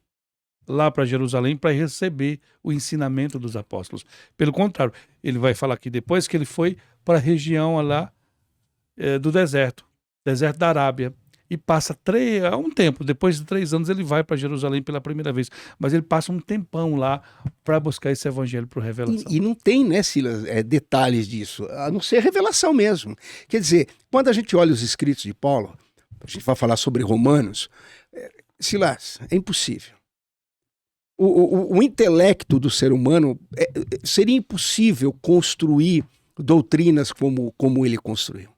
lá para Jerusalém para receber o ensinamento dos apóstolos. Pelo contrário, ele vai falar que depois que ele foi para a região lá do deserto da Arábia, e passa há um tempo, depois de 3 anos ele vai para Jerusalém pela primeira vez, mas ele passa um tempão lá para buscar esse evangelho por revelação. E não tem, né, Silas, detalhes disso, a não ser revelação mesmo. Quer dizer, quando a gente olha os escritos de Paulo, a gente vai falar sobre Romanos, Silas, é impossível. O intelecto do ser humano, seria impossível construir doutrinas como ele construiu.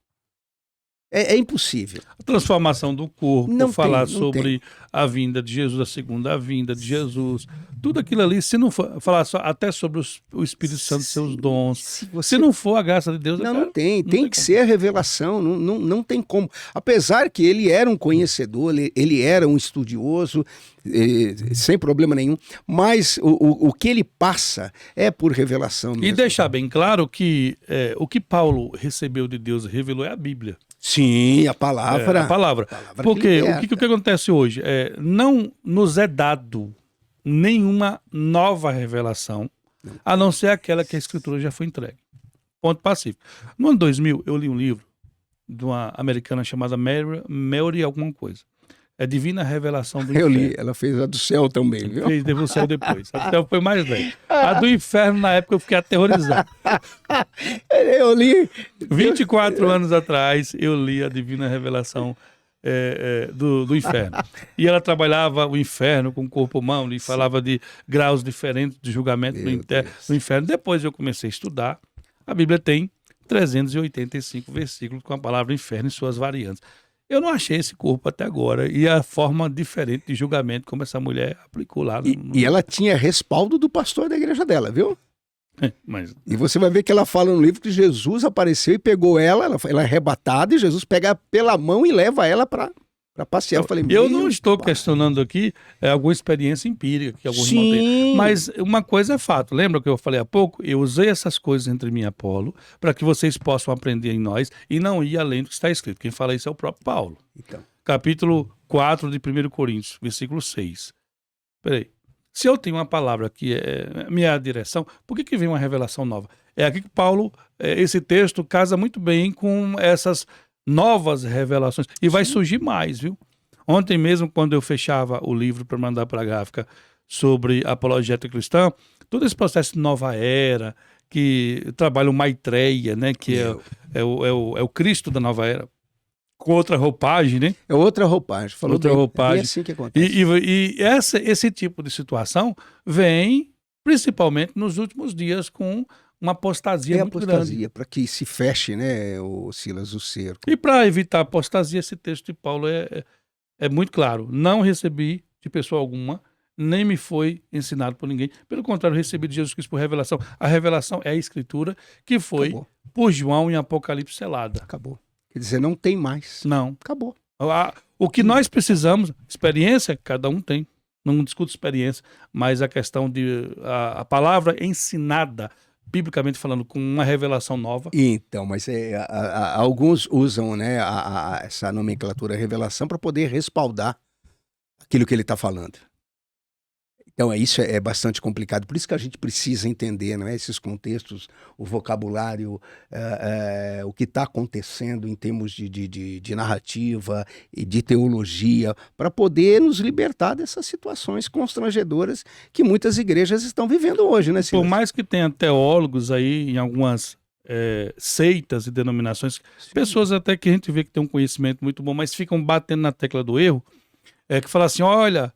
É impossível. A transformação do corpo, Não falar tem, não sobre a vinda de Jesus, a segunda vinda de Jesus, tudo aquilo ali, se não for falar até sobre o Espírito Santo, seus dons, se não for a graça de Deus... Não tem. Tem que ser a revelação, não tem como. Apesar que ele era um conhecedor, ele era um estudioso, sem problema nenhum, mas o que ele passa é por revelação mesmo. E deixar bem claro que o que Paulo recebeu de Deus e revelou é a Bíblia. Sim, a palavra. A palavra. Porque o que acontece hoje? Não nos é dado nenhuma nova revelação, a não ser aquela que a Escritura já foi entregue. Ponto pacífico. No ano 2000, eu li um livro de uma americana chamada Mary alguma coisa. É Divina Revelação do Inferno. Eu li, ela fez a do céu também, viu? Fez do céu depois. A do céu foi mais leve. A do inferno, na época, eu fiquei aterrorizado. Eu li. 24 anos atrás, eu li a Divina Revelação do inferno. E ela trabalhava o inferno com o corpo humano e falava de graus diferentes de julgamento no inferno. Depois eu comecei a estudar. A Bíblia tem 385 versículos com a palavra inferno em suas variantes. Eu não achei esse corpo até agora e a forma diferente de julgamento como essa mulher aplicou lá. E ela tinha respaldo do pastor da igreja dela, viu? E você vai ver que ela fala no livro que Jesus apareceu e pegou ela é arrebatada e Jesus pega pela mão e leva ela para passear. Eu não estou questionando aqui alguma experiência empírica que alguns irmãos têm, mas uma coisa é fato. Lembra que eu falei há pouco? Eu usei essas coisas entre mim e Apolo para que vocês possam aprender em nós e não ir além do que está escrito. Quem fala isso é o próprio Paulo. Então. Capítulo 4 de 1 Coríntios, versículo 6. Peraí. Se eu tenho uma palavra que é minha direção, por que vem uma revelação nova? É aqui que Paulo, esse texto casa muito bem com essas novas revelações. E vai surgir mais, viu? Ontem mesmo, quando eu fechava o livro para mandar para a gráfica sobre apologética cristã, todo esse processo de nova era, que trabalha o Maitreya, né? Que é o Cristo da nova era. Com outra roupagem, né? É outra roupagem. Falou outra roupagem. É assim que acontece. E esse tipo de situação vem principalmente nos últimos dias com uma apostasia muito grande. Para que se feche, né, Silas, o cerco. E para evitar apostasia, esse texto de Paulo é muito claro. Não recebi de pessoa alguma, nem me foi ensinado por ninguém. Pelo contrário, recebi de Jesus Cristo por revelação. A revelação é a Escritura que foi por João em Apocalipse selada. Acabou. Quer dizer, não tem mais. Não. Acabou. O que nós precisamos, experiência, cada um tem. Não discuto experiência, mas a questão de a palavra ensinada, biblicamente falando, com uma revelação nova. Então, mas alguns usam, né, essa nomenclatura revelação para poder respaldar aquilo que ele está falando. Então, isso é bastante complicado. Por isso que a gente precisa entender, não é, esses contextos, o vocabulário, o que está acontecendo em termos de narrativa e de teologia, para poder nos libertar dessas situações constrangedoras que muitas igrejas estão vivendo hoje, né, Silas? Por mais que tenha teólogos aí em algumas seitas e denominações, pessoas até que a gente vê que tem um conhecimento muito bom, mas ficam batendo na tecla do erro, que falam assim, olha...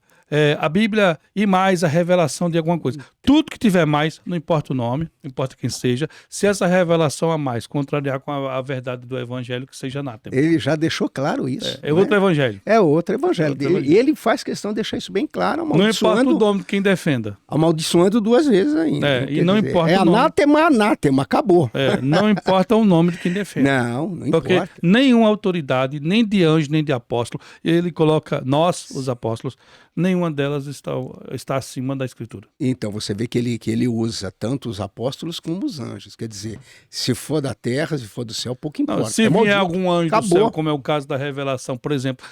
a Bíblia e mais a revelação de alguma coisa. Tudo que tiver mais, não importa o nome, não importa quem seja, se essa revelação a mais contrariar com a verdade do evangelho, que seja anátema. Ele já deixou claro isso. É outro evangelho. É outro evangelho. E ele faz questão de deixar isso bem claro, amaldiçoando... Não importa o nome de quem defenda. Amaldiçoando 2 vezes ainda. E não importa o nome. Anátema, acabou. Não importa o nome de quem defenda. Não porque importa. Porque nenhuma autoridade, nem de anjo, nem de apóstolo, ele coloca nós, os apóstolos, nenhuma delas está acima da Escritura. Então, você vê que ele usa tanto os apóstolos como os anjos. Quer dizer, se for da terra, se for do céu, pouco importa. Não, se vier algum anjo do céu, como é o caso da revelação, por exemplo,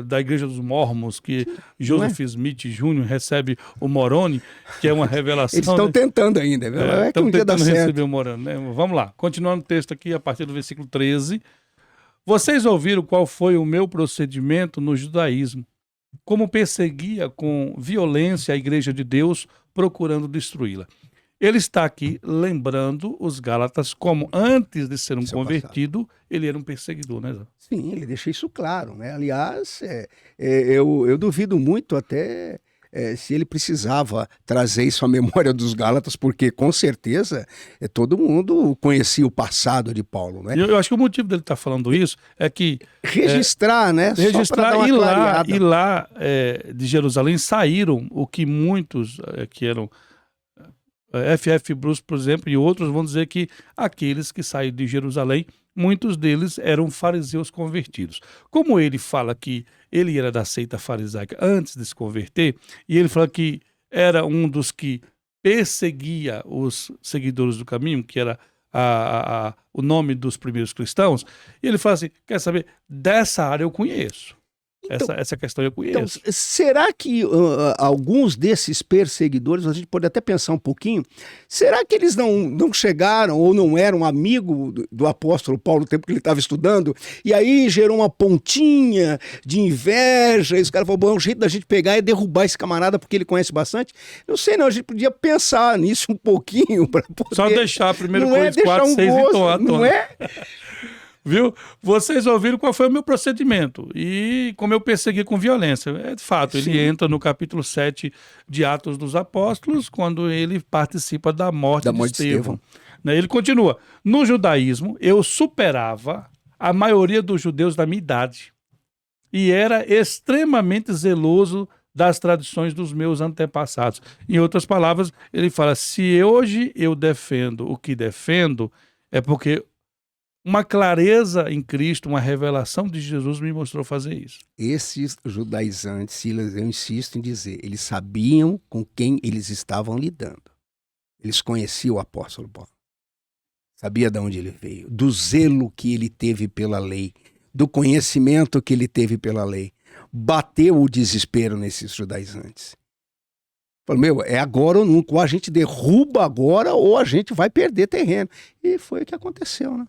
da Igreja dos Mormons, que Joseph Smith Jr. recebe o Moroni, que é uma revelação... Eles estão tentando ainda. Estão tentando receber o Moroni. Né? Vamos lá, continuando o texto aqui, a partir do versículo 13, Vocês ouviram qual foi o meu procedimento no judaísmo, como perseguia com violência a igreja de Deus, procurando destruí-la. Ele está aqui lembrando os Gálatas como antes de ser um convertido, ele era um perseguidor, né, Zé? Sim, ele deixa isso claro, né? Aliás, eu duvido muito até se ele precisava trazer isso à memória dos Gálatas, porque com certeza todo mundo conhecia o passado de Paulo, né? Eu acho que o motivo dele estar falando isso é que Registrar, né? registrar Só pra dar uma clareada. e lá de Jerusalém saíram o que muitos que eram F.F. Bruce, por exemplo, e outros vão dizer que aqueles que saíram de Jerusalém, muitos deles eram fariseus convertidos. Como ele fala que ele era da seita farisaica antes de se converter, e ele fala que era um dos que perseguia os seguidores do caminho, que era o nome dos primeiros cristãos, e ele fala assim, quer saber, dessa área eu conheço. Então, Essa questão eu Então, conheço. será que alguns desses perseguidores, a gente pode até pensar um pouquinho, será que eles não chegaram ou não eram amigo do apóstolo Paulo no tempo que ele estava estudando, e aí gerou uma pontinha de inveja, e os caras falaram, bom, o jeito da gente pegar é derrubar esse camarada porque ele conhece bastante? Não sei não, a gente podia pensar nisso um pouquinho para poder... Só deixar primeiro não Coríntios deixar 4, 6 gosto, e tona. não é? Viu? Vocês ouviram qual foi o meu procedimento e como eu persegui com violência. De fato, ele Sim. entra no capítulo 7 de Atos dos Apóstolos, quando ele participa da morte de Estevão. Né? Ele continua, no judaísmo eu superava a maioria dos judeus da minha idade e era extremamente zeloso das tradições dos meus antepassados. Em outras palavras, ele fala, se hoje eu defendo o que defendo, é porque uma clareza em Cristo, uma revelação de Jesus me mostrou fazer isso. Esses judaizantes, Silas, eu insisto em dizer, eles sabiam com quem eles estavam lidando. Eles conheciam o apóstolo Paulo. Sabia de onde ele veio, do zelo que ele teve pela lei, do conhecimento que ele teve pela lei. Bateu o desespero nesses judaizantes. Falou, meu, é agora ou nunca. Ou a gente derruba agora ou a gente vai perder terreno. E foi o que aconteceu, né?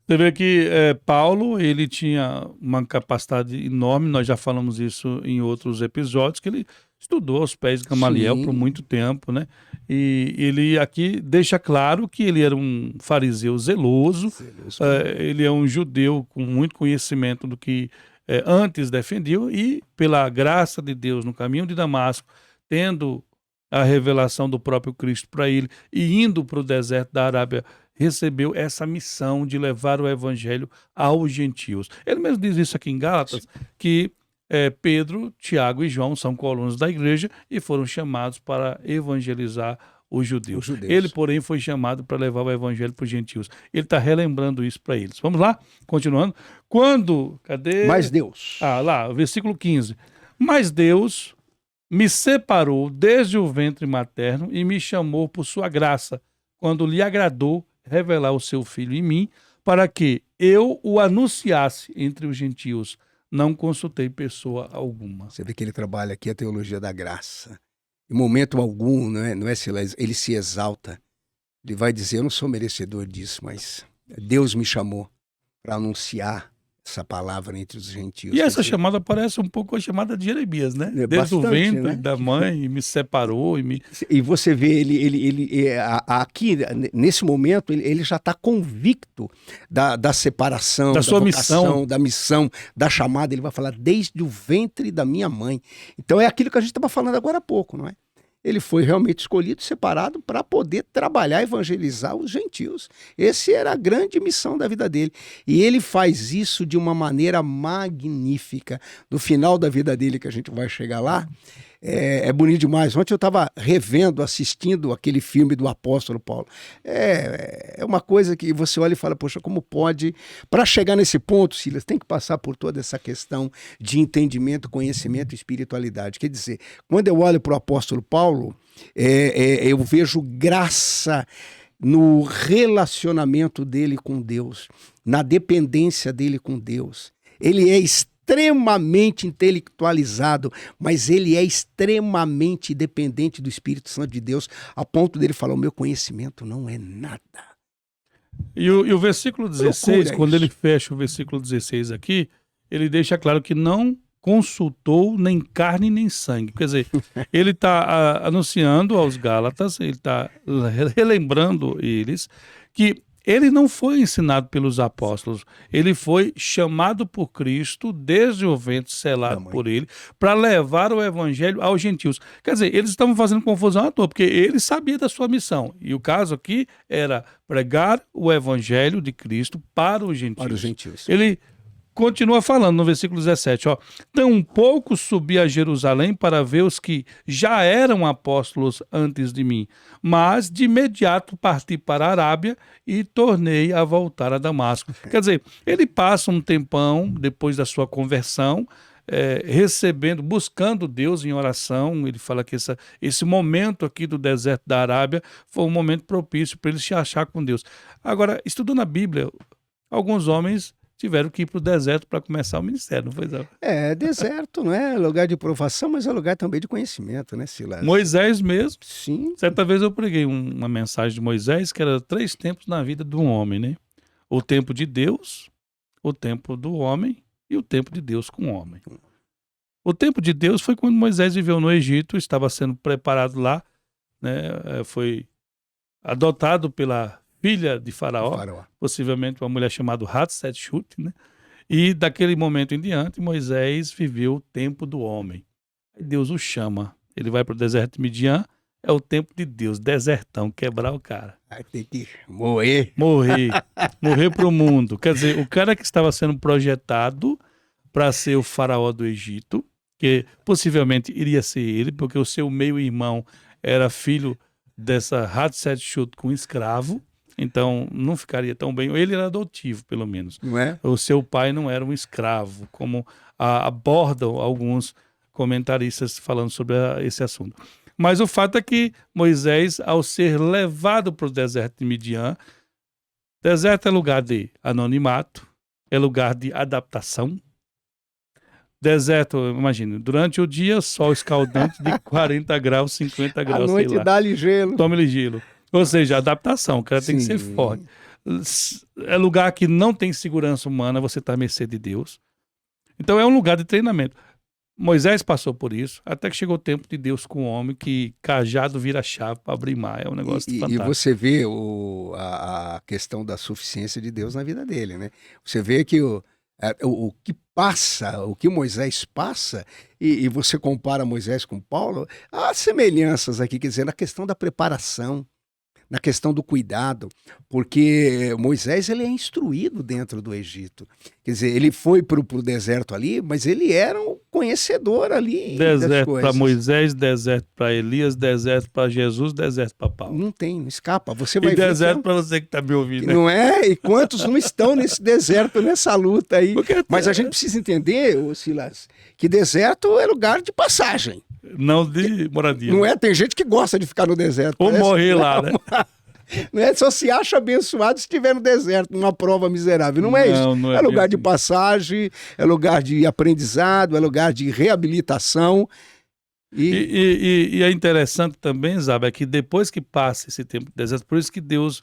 Você vê que Paulo, ele tinha uma capacidade enorme, nós já falamos isso em outros episódios, que ele estudou aos pés de Gamaliel por muito tempo, né? E ele aqui deixa claro que ele era um fariseu zeloso, ele é um judeu com muito conhecimento do que antes defendiam e pela graça de Deus no caminho de Damasco, tendo a revelação do próprio Cristo para ele e indo para o deserto da Arábia, recebeu essa missão de levar o evangelho aos gentios. Ele mesmo diz isso aqui em Gálatas, que Pedro, Tiago e João são colunas da igreja e foram chamados para evangelizar os judeus. Ele, porém, foi chamado para levar o evangelho para os gentios. Ele está relembrando isso para eles. Vamos lá? Continuando. Cadê? Mas Deus. Lá, versículo 15. Mas Deus me separou desde o ventre materno e me chamou por sua graça, quando lhe agradou revelar o seu Filho em mim, para que eu o anunciasse entre os gentios. Não consultei pessoa alguma. Você vê que ele trabalha aqui a teologia da graça. Em momento algum, não é Silas, ele se exalta. Ele vai dizer, eu não sou merecedor disso, mas Deus me chamou para anunciar essa palavra entre os gentios. E essa chamada parece um pouco a chamada de Jeremias, né? Desde o ventre da mãe, me separou. E você vê, ele aqui, nesse momento, ele já está convicto da separação, da sua vocação, missão, da missão, da chamada. Ele vai falar, desde o ventre da minha mãe. Então é aquilo que a gente estava falando agora há pouco, não é? Ele foi realmente escolhido, separado para poder trabalhar, evangelizar os gentios. Essa era a grande missão da vida dele. E ele faz isso de uma maneira magnífica. No final da vida dele, que a gente vai chegar lá, é bonito demais. Ontem eu estava revendo, assistindo aquele filme do apóstolo Paulo. É uma coisa que você olha e fala, poxa, como pode... Para chegar nesse ponto, Silas, tem que passar por toda essa questão de entendimento, conhecimento e espiritualidade. Quer dizer, quando eu olho para o apóstolo Paulo, eu vejo graça no relacionamento dele com Deus, na dependência dele com Deus. Ele é extremamente intelectualizado, mas ele é extremamente dependente do Espírito Santo de Deus, a ponto dele falar, o meu conhecimento não é nada. E o versículo 16, Loucura quando isso. ele fecha o versículo 16 aqui, ele deixa claro que não consultou nem carne nem sangue. Quer dizer, ele está anunciando aos Gálatas, ele está relembrando eles que ele não foi ensinado pelos apóstolos, ele foi chamado por Cristo desde o ventre, selado por ele, para levar o evangelho aos gentios. Quer dizer, eles estavam fazendo confusão à toa, porque ele sabia da sua missão. E o caso aqui era pregar o evangelho de Cristo para os gentios. Para os gentios. Ele continua falando no versículo 17, ó. Tampouco subi a Jerusalém para ver os que já eram apóstolos antes de mim, mas de imediato parti para a Arábia e tornei a voltar a Damasco. Quer dizer, ele passa um tempão depois da sua conversão, recebendo, buscando Deus em oração. Ele fala que esse momento aqui do deserto da Arábia foi um momento propício para ele se achar com Deus. Agora, estudando a Bíblia, alguns homens tiveram que ir para o deserto para começar o ministério, não foi, Zé? Deserto não é lugar de provação, mas é lugar também de conhecimento, né, Silas? Moisés mesmo. Sim. Certa vez eu preguei uma mensagem de Moisés que era 3 tempos na vida de um homem, né? O tempo de Deus, o tempo do homem e o tempo de Deus com o homem. O tempo de Deus foi quando Moisés viveu no Egito, estava sendo preparado lá, né? Foi adotado pela filha de Faraó, possivelmente uma mulher chamada Hatshepsut, né? E daquele momento em diante, Moisés viveu o tempo do homem. Aí Deus o chama, ele vai para o deserto de Midian, é o tempo de Deus, desertão, quebrar o cara. Aí tem que morrer. Morrer para o mundo. Quer dizer, o cara que estava sendo projetado para ser o faraó do Egito, que possivelmente iria ser ele, porque o seu meio-irmão era filho dessa Hatshepsut com escravo, então não ficaria tão bem. Ele era adotivo, pelo menos. Não é? O seu pai não era um escravo, como abordam alguns comentaristas falando sobre esse assunto. Mas o fato é que Moisés, ao ser levado para o deserto de Midian, deserto é lugar de anonimato, é lugar de adaptação. Deserto, imagina, durante o dia, sol escaldante de 40 graus, 50 graus, à noite dá-lhe gelo. Tome-lhe gelo. Ou seja, adaptação, o cara tem que ser forte. É lugar que não tem segurança humana, você está à mercê de Deus. Então é um lugar de treinamento. Moisés passou por isso, até que chegou o tempo de Deus com o homem, que cajado vira chave para abrir mar. É um negócio fantástico. E você vê a questão da suficiência de Deus na vida dele, né? Você vê que o que passa, o que Moisés passa, e você compara Moisés com Paulo, há semelhanças aqui, quer dizer, na questão da preparação, na questão do cuidado, porque Moisés ele é instruído dentro do Egito. Quer dizer, ele foi para o deserto ali, mas ele era um conhecedor ali das Deserto coisas. para Moisés, deserto para Elias, deserto para Jesus, deserto para Paulo. Não tem, não escapa. Você vai E ver deserto para você que está me ouvindo. Né? não é? E quantos não estão nesse deserto, nessa luta aí? Mas a gente precisa entender, Silas, que deserto é lugar de passagem. Não de moradia. Não é? Tem gente que gosta de ficar no deserto. Ou morrer lá, né? Não é? Só se acha abençoado se estiver no deserto, numa prova miserável. Não é isso. Não é lugar de assim. passagem, é lugar de aprendizado, é lugar de reabilitação. E é interessante também, Zaba, é que depois que passa esse tempo de deserto, por isso que Deus,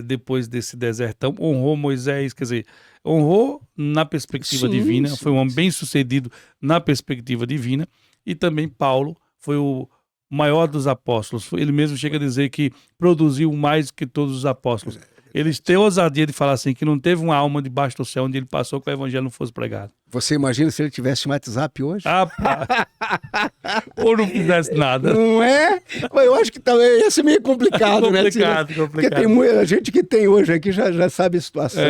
depois desse desertão, honrou Moisés, quer dizer, honrou na perspectiva divina, foi um homem bem-sucedido na perspectiva divina, e também Paulo foi o maior dos apóstolos. Ele mesmo chega a dizer que produziu mais que todos os apóstolos. Eles têm ousadia de falar assim, que não teve uma alma debaixo do céu onde ele passou que o evangelho não fosse pregado. Você imagina se ele tivesse um WhatsApp hoje? Ou não fizesse nada. Não é? Eu acho que também ia ser meio complicado, né? Complicado. Porque tem muita gente que tem hoje aqui já sabe a situação,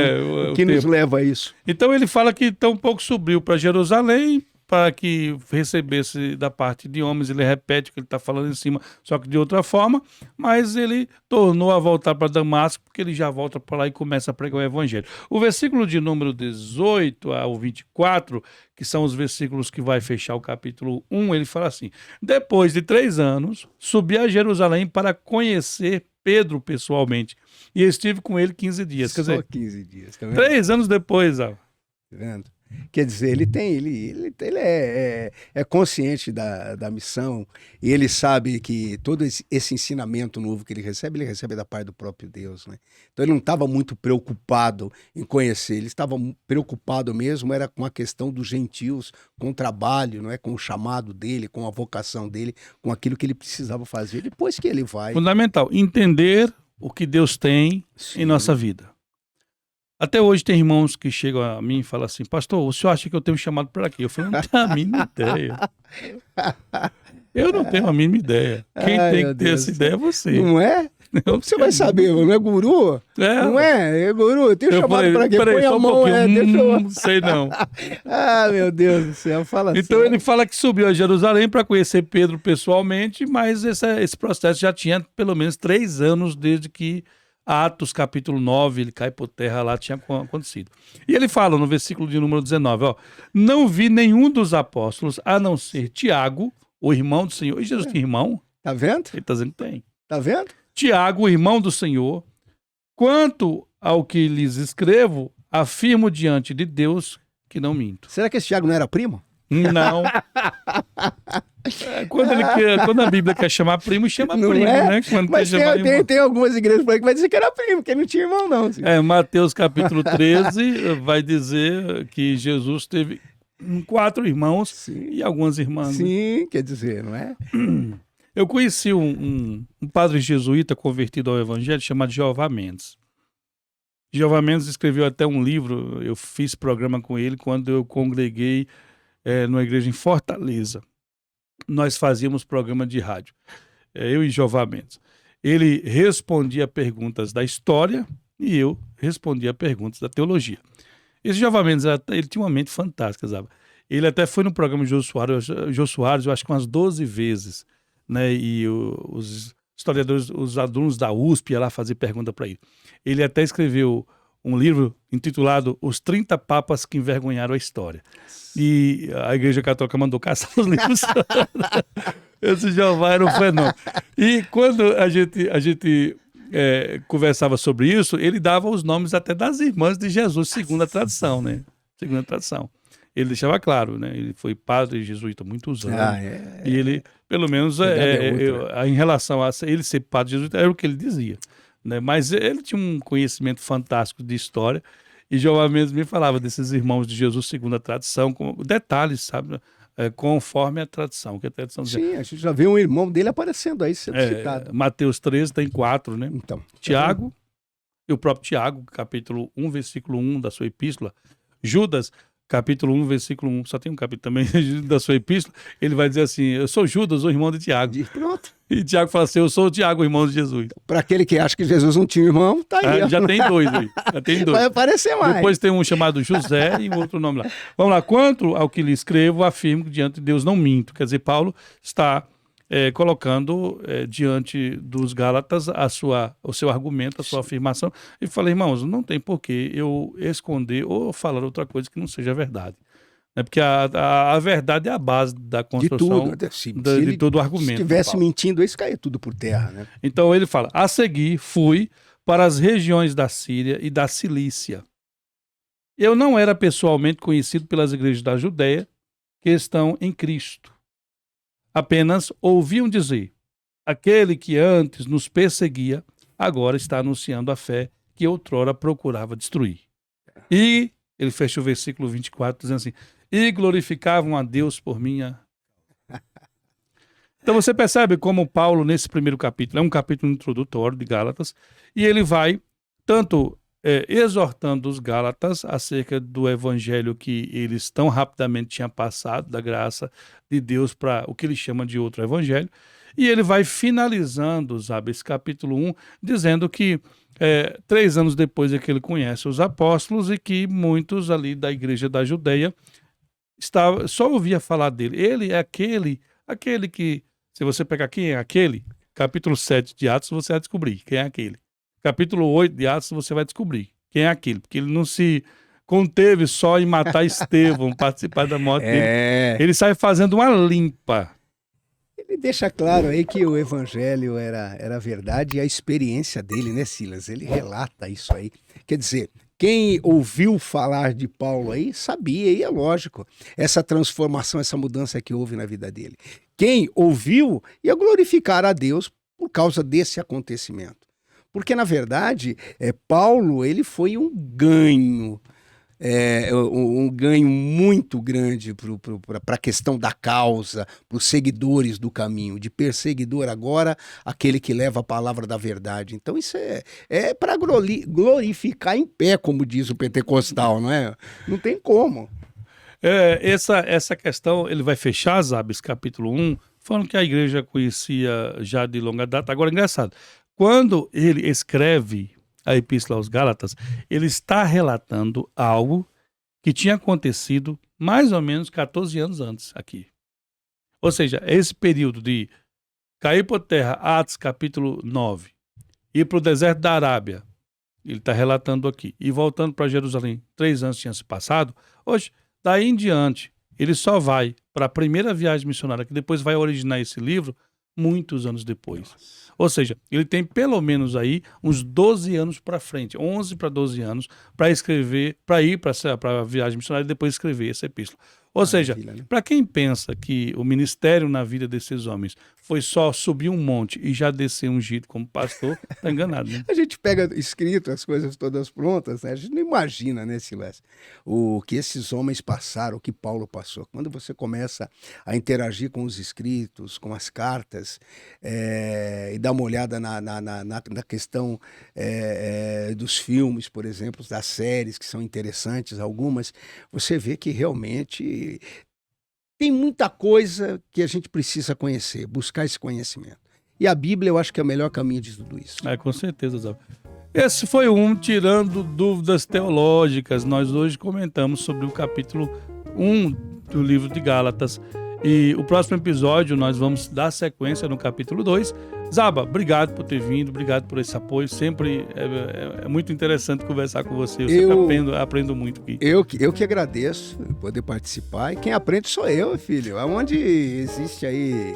o que nos leva a isso. Então ele fala que tão pouco subiu para Jerusalém, para que recebesse da parte de homens. Ele repete o que ele está falando em cima, só que de outra forma, mas ele tornou a voltar para Damasco, porque ele já volta para lá e começa a pregar o evangelho. O versículo de número 18 ao 24, que são os versículos que vai fechar o capítulo 1, ele fala assim: depois de 3 anos, subi a Jerusalém para conhecer Pedro pessoalmente, e estive com ele 15 dias. Quer dizer, 15 dias, tá vendo? 3 anos depois, ó. Tá vendo? Quer dizer, ele é consciente da missão e ele sabe que todo esse ensinamento novo que ele recebe da parte do próprio Deus, né? Então ele não estava muito preocupado em conhecer, ele estava preocupado mesmo era com a questão dos gentios, com o trabalho, não é? Com o chamado dele, com a vocação dele, com aquilo que ele precisava fazer. Depois que ele vai... Fundamental, entender o que Deus tem Sim. em nossa vida. Até hoje tem irmãos que chegam a mim e falam assim, pastor, o senhor acha que eu tenho chamado para quê? Eu falo, não tenho a mínima ideia. Eu não tenho a mínima ideia. Quem tem que ter essa ideia é você. Não é? Como você vai saber? Não é guru? Não é? É guru? Eu tenho chamado para quê? Põe a mão, deixa eu... Não sei não. Meu Deus do céu, fala assim. Então ele fala que subiu a Jerusalém para conhecer Pedro pessoalmente, mas esse processo já tinha pelo menos 3 anos desde que Atos capítulo 9, ele cai por terra lá, tinha acontecido. E ele fala no versículo de número 19, ó, não vi nenhum dos apóstolos, a não ser Tiago, o irmão do Senhor. E Jesus tem irmão? Tá vendo? Ele está dizendo que tem. Tá vendo? Tiago, o irmão do Senhor, quanto ao que lhes escrevo, afirmo diante de Deus que não minto. Será que esse Tiago não era primo? Não. Quando a Bíblia quer chamar primo, chama não primo, é? né? Quando mas tem algumas igrejas por aí que vai dizer que era primo, que não tinha irmão, não. Assim. Mateus capítulo 13 vai dizer que Jesus teve 4 irmãos Sim. e algumas irmãs. Sim, quer dizer, não é? Eu conheci um padre jesuíta convertido ao evangelho chamado Jeová Mendes. Jeová Mendes escreveu até um livro, eu fiz programa com ele quando eu congreguei numa igreja em Fortaleza. Nós fazíamos programa de rádio, eu e Jeová Mendes. Ele respondia perguntas da história e eu respondia perguntas da teologia. Esse Jeová Mendes, ele tinha uma mente fantástica, sabe? Ele até foi no programa de Jô Soares, eu acho que umas 12 vezes, né? E os historiadores, os alunos da USP iam lá fazer pergunta para ele. Ele até escreveu um livro intitulado Os 30 Papas que Envergonharam a História. E a Igreja Católica mandou caçar os livros. Esse Jeová era um fenômeno. E quando a gente conversava sobre isso, ele dava os nomes até das irmãs de Jesus, segundo a tradição, né? Segundo a tradição. Ele deixava claro, né? Ele foi padre jesuíta há muitos anos. E ele, pelo menos, em relação a ele ser padre jesuíta, era o que ele dizia. Né? Mas ele tinha um conhecimento fantástico de história. E Jeová mesmo me falava desses irmãos de Jesus segundo a tradição, com detalhes, sabe? Conforme a tradição. Que a tradição Sim, a gente já vê um irmão dele aparecendo aí, sendo citado. Mateus 13 tem 4, né? Então, Tiago, e o próprio Tiago, capítulo 1, versículo 1 da sua epístola. Judas, capítulo 1, versículo 1, só tem um capítulo também da sua epístola, ele vai dizer assim, eu sou Judas, o irmão de Tiago. Pronto. E Tiago fala assim, eu sou o Tiago, o irmão de Jesus. Para aquele que acha que Jesus não tinha irmão, tá aí. Já tem 2 aí. Já tem 2. Vai aparecer mais. Depois tem um chamado José e um outro nome lá. Vamos lá, quanto ao que lhe escrevo, afirmo que diante de Deus não minto. Quer dizer, Paulo está colocando diante dos Gálatas o seu argumento, a sua afirmação. E fala, irmãos, não tem por que eu esconder ou falar outra coisa que não seja verdade. Porque a verdade é a base da construção de todo o argumento. Se estivesse mentindo, isso caía tudo por terra. Né? Então ele fala, a seguir fui para as regiões da Síria e da Cilícia. Eu não era pessoalmente conhecido pelas igrejas da Judéia que estão em Cristo. Apenas ouviam dizer, aquele que antes nos perseguia, agora está anunciando a fé que outrora procurava destruir. E ele fecha o versículo 24 dizendo assim, e glorificavam a Deus por minha... Então você percebe como Paulo, nesse primeiro capítulo, é um capítulo introdutório de Gálatas, e ele vai tanto exortando os Gálatas acerca do evangelho que eles tão rapidamente tinham passado, da graça de Deus para o que ele chama de outro evangelho, e ele vai finalizando, sabe, esse capítulo 1, dizendo que 3 anos depois é que ele conhece os apóstolos e que muitos ali da igreja da Judeia só ouvia falar dele. Ele é aquele que, se você pegar quem é aquele, capítulo 7 de Atos, você vai descobrir quem é aquele. Capítulo 8 de Atos, você vai descobrir quem é aquele, porque ele não se conteve só em matar Estevão, participar da morte dele. Ele sai fazendo uma limpa. Ele deixa claro aí que o evangelho era a verdade e a experiência dele, né, Silas? Ele relata isso aí. Quer dizer, Quem ouviu falar de Paulo aí sabia, e é lógico, essa transformação, essa mudança que houve na vida dele. Quem ouviu ia glorificar a Deus por causa desse acontecimento. Porque, na verdade, Paulo ele foi um ganho muito grande para a questão da causa, para os seguidores do caminho, de perseguidor agora, aquele que leva a palavra da verdade. Então isso é para glorificar em pé, como diz o pentecostal, não é? Não tem como. Essa questão, ele vai fechar, Zabes, capítulo 1, falando que a igreja conhecia já de longa data. Agora, engraçado, quando ele escreve a Epístola aos Gálatas, ele está relatando algo que tinha acontecido mais ou menos 14 anos antes aqui. Ou seja, esse período de cair por terra, Atos capítulo 9, ir para o deserto da Arábia, ele está relatando aqui, e voltando para Jerusalém, 3 anos tinham se passado, hoje, daí em diante, ele só vai para a primeira viagem missionária, que depois vai originar esse livro, muitos anos depois. Nossa. Ou seja, ele tem pelo menos aí uns 12 anos para frente, 11 para 12 anos, para escrever, para ir para a viagem missionária e depois escrever essa epístola. Ou seja, Maravilha, né? para quem pensa que o ministério na vida desses homens foi só subir um monte e já descer ungido como pastor, tá enganado, né? A gente pega escrito as coisas todas prontas, né? A gente não imagina, né, Silvestre, o que esses homens passaram, o que Paulo passou. Quando você começa a interagir com os escritos, com as cartas, e dá uma olhada na questão dos filmes, por exemplo, das séries que são interessantes, algumas, você vê que realmente tem muita coisa que a gente precisa conhecer, buscar esse conhecimento. E a Bíblia eu acho que é o melhor caminho de tudo isso. Com certeza, Zé. Esse foi tirando dúvidas teológicas. Nós hoje comentamos sobre o capítulo 1 do livro de Gálatas. E o próximo episódio nós vamos dar sequência no capítulo 2. Zaba, obrigado por ter vindo, obrigado por esse apoio. Sempre é muito interessante conversar com você. Eu sempre aprendo muito aqui. Eu que agradeço poder participar. E quem aprende sou eu, filho. Aonde existe aí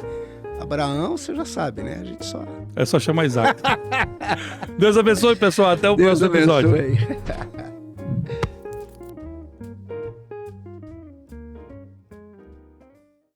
Abraão, você já sabe, né? A gente só... É só chamar Isaac. Deus abençoe, pessoal. Até o próximo episódio. Deus abençoe.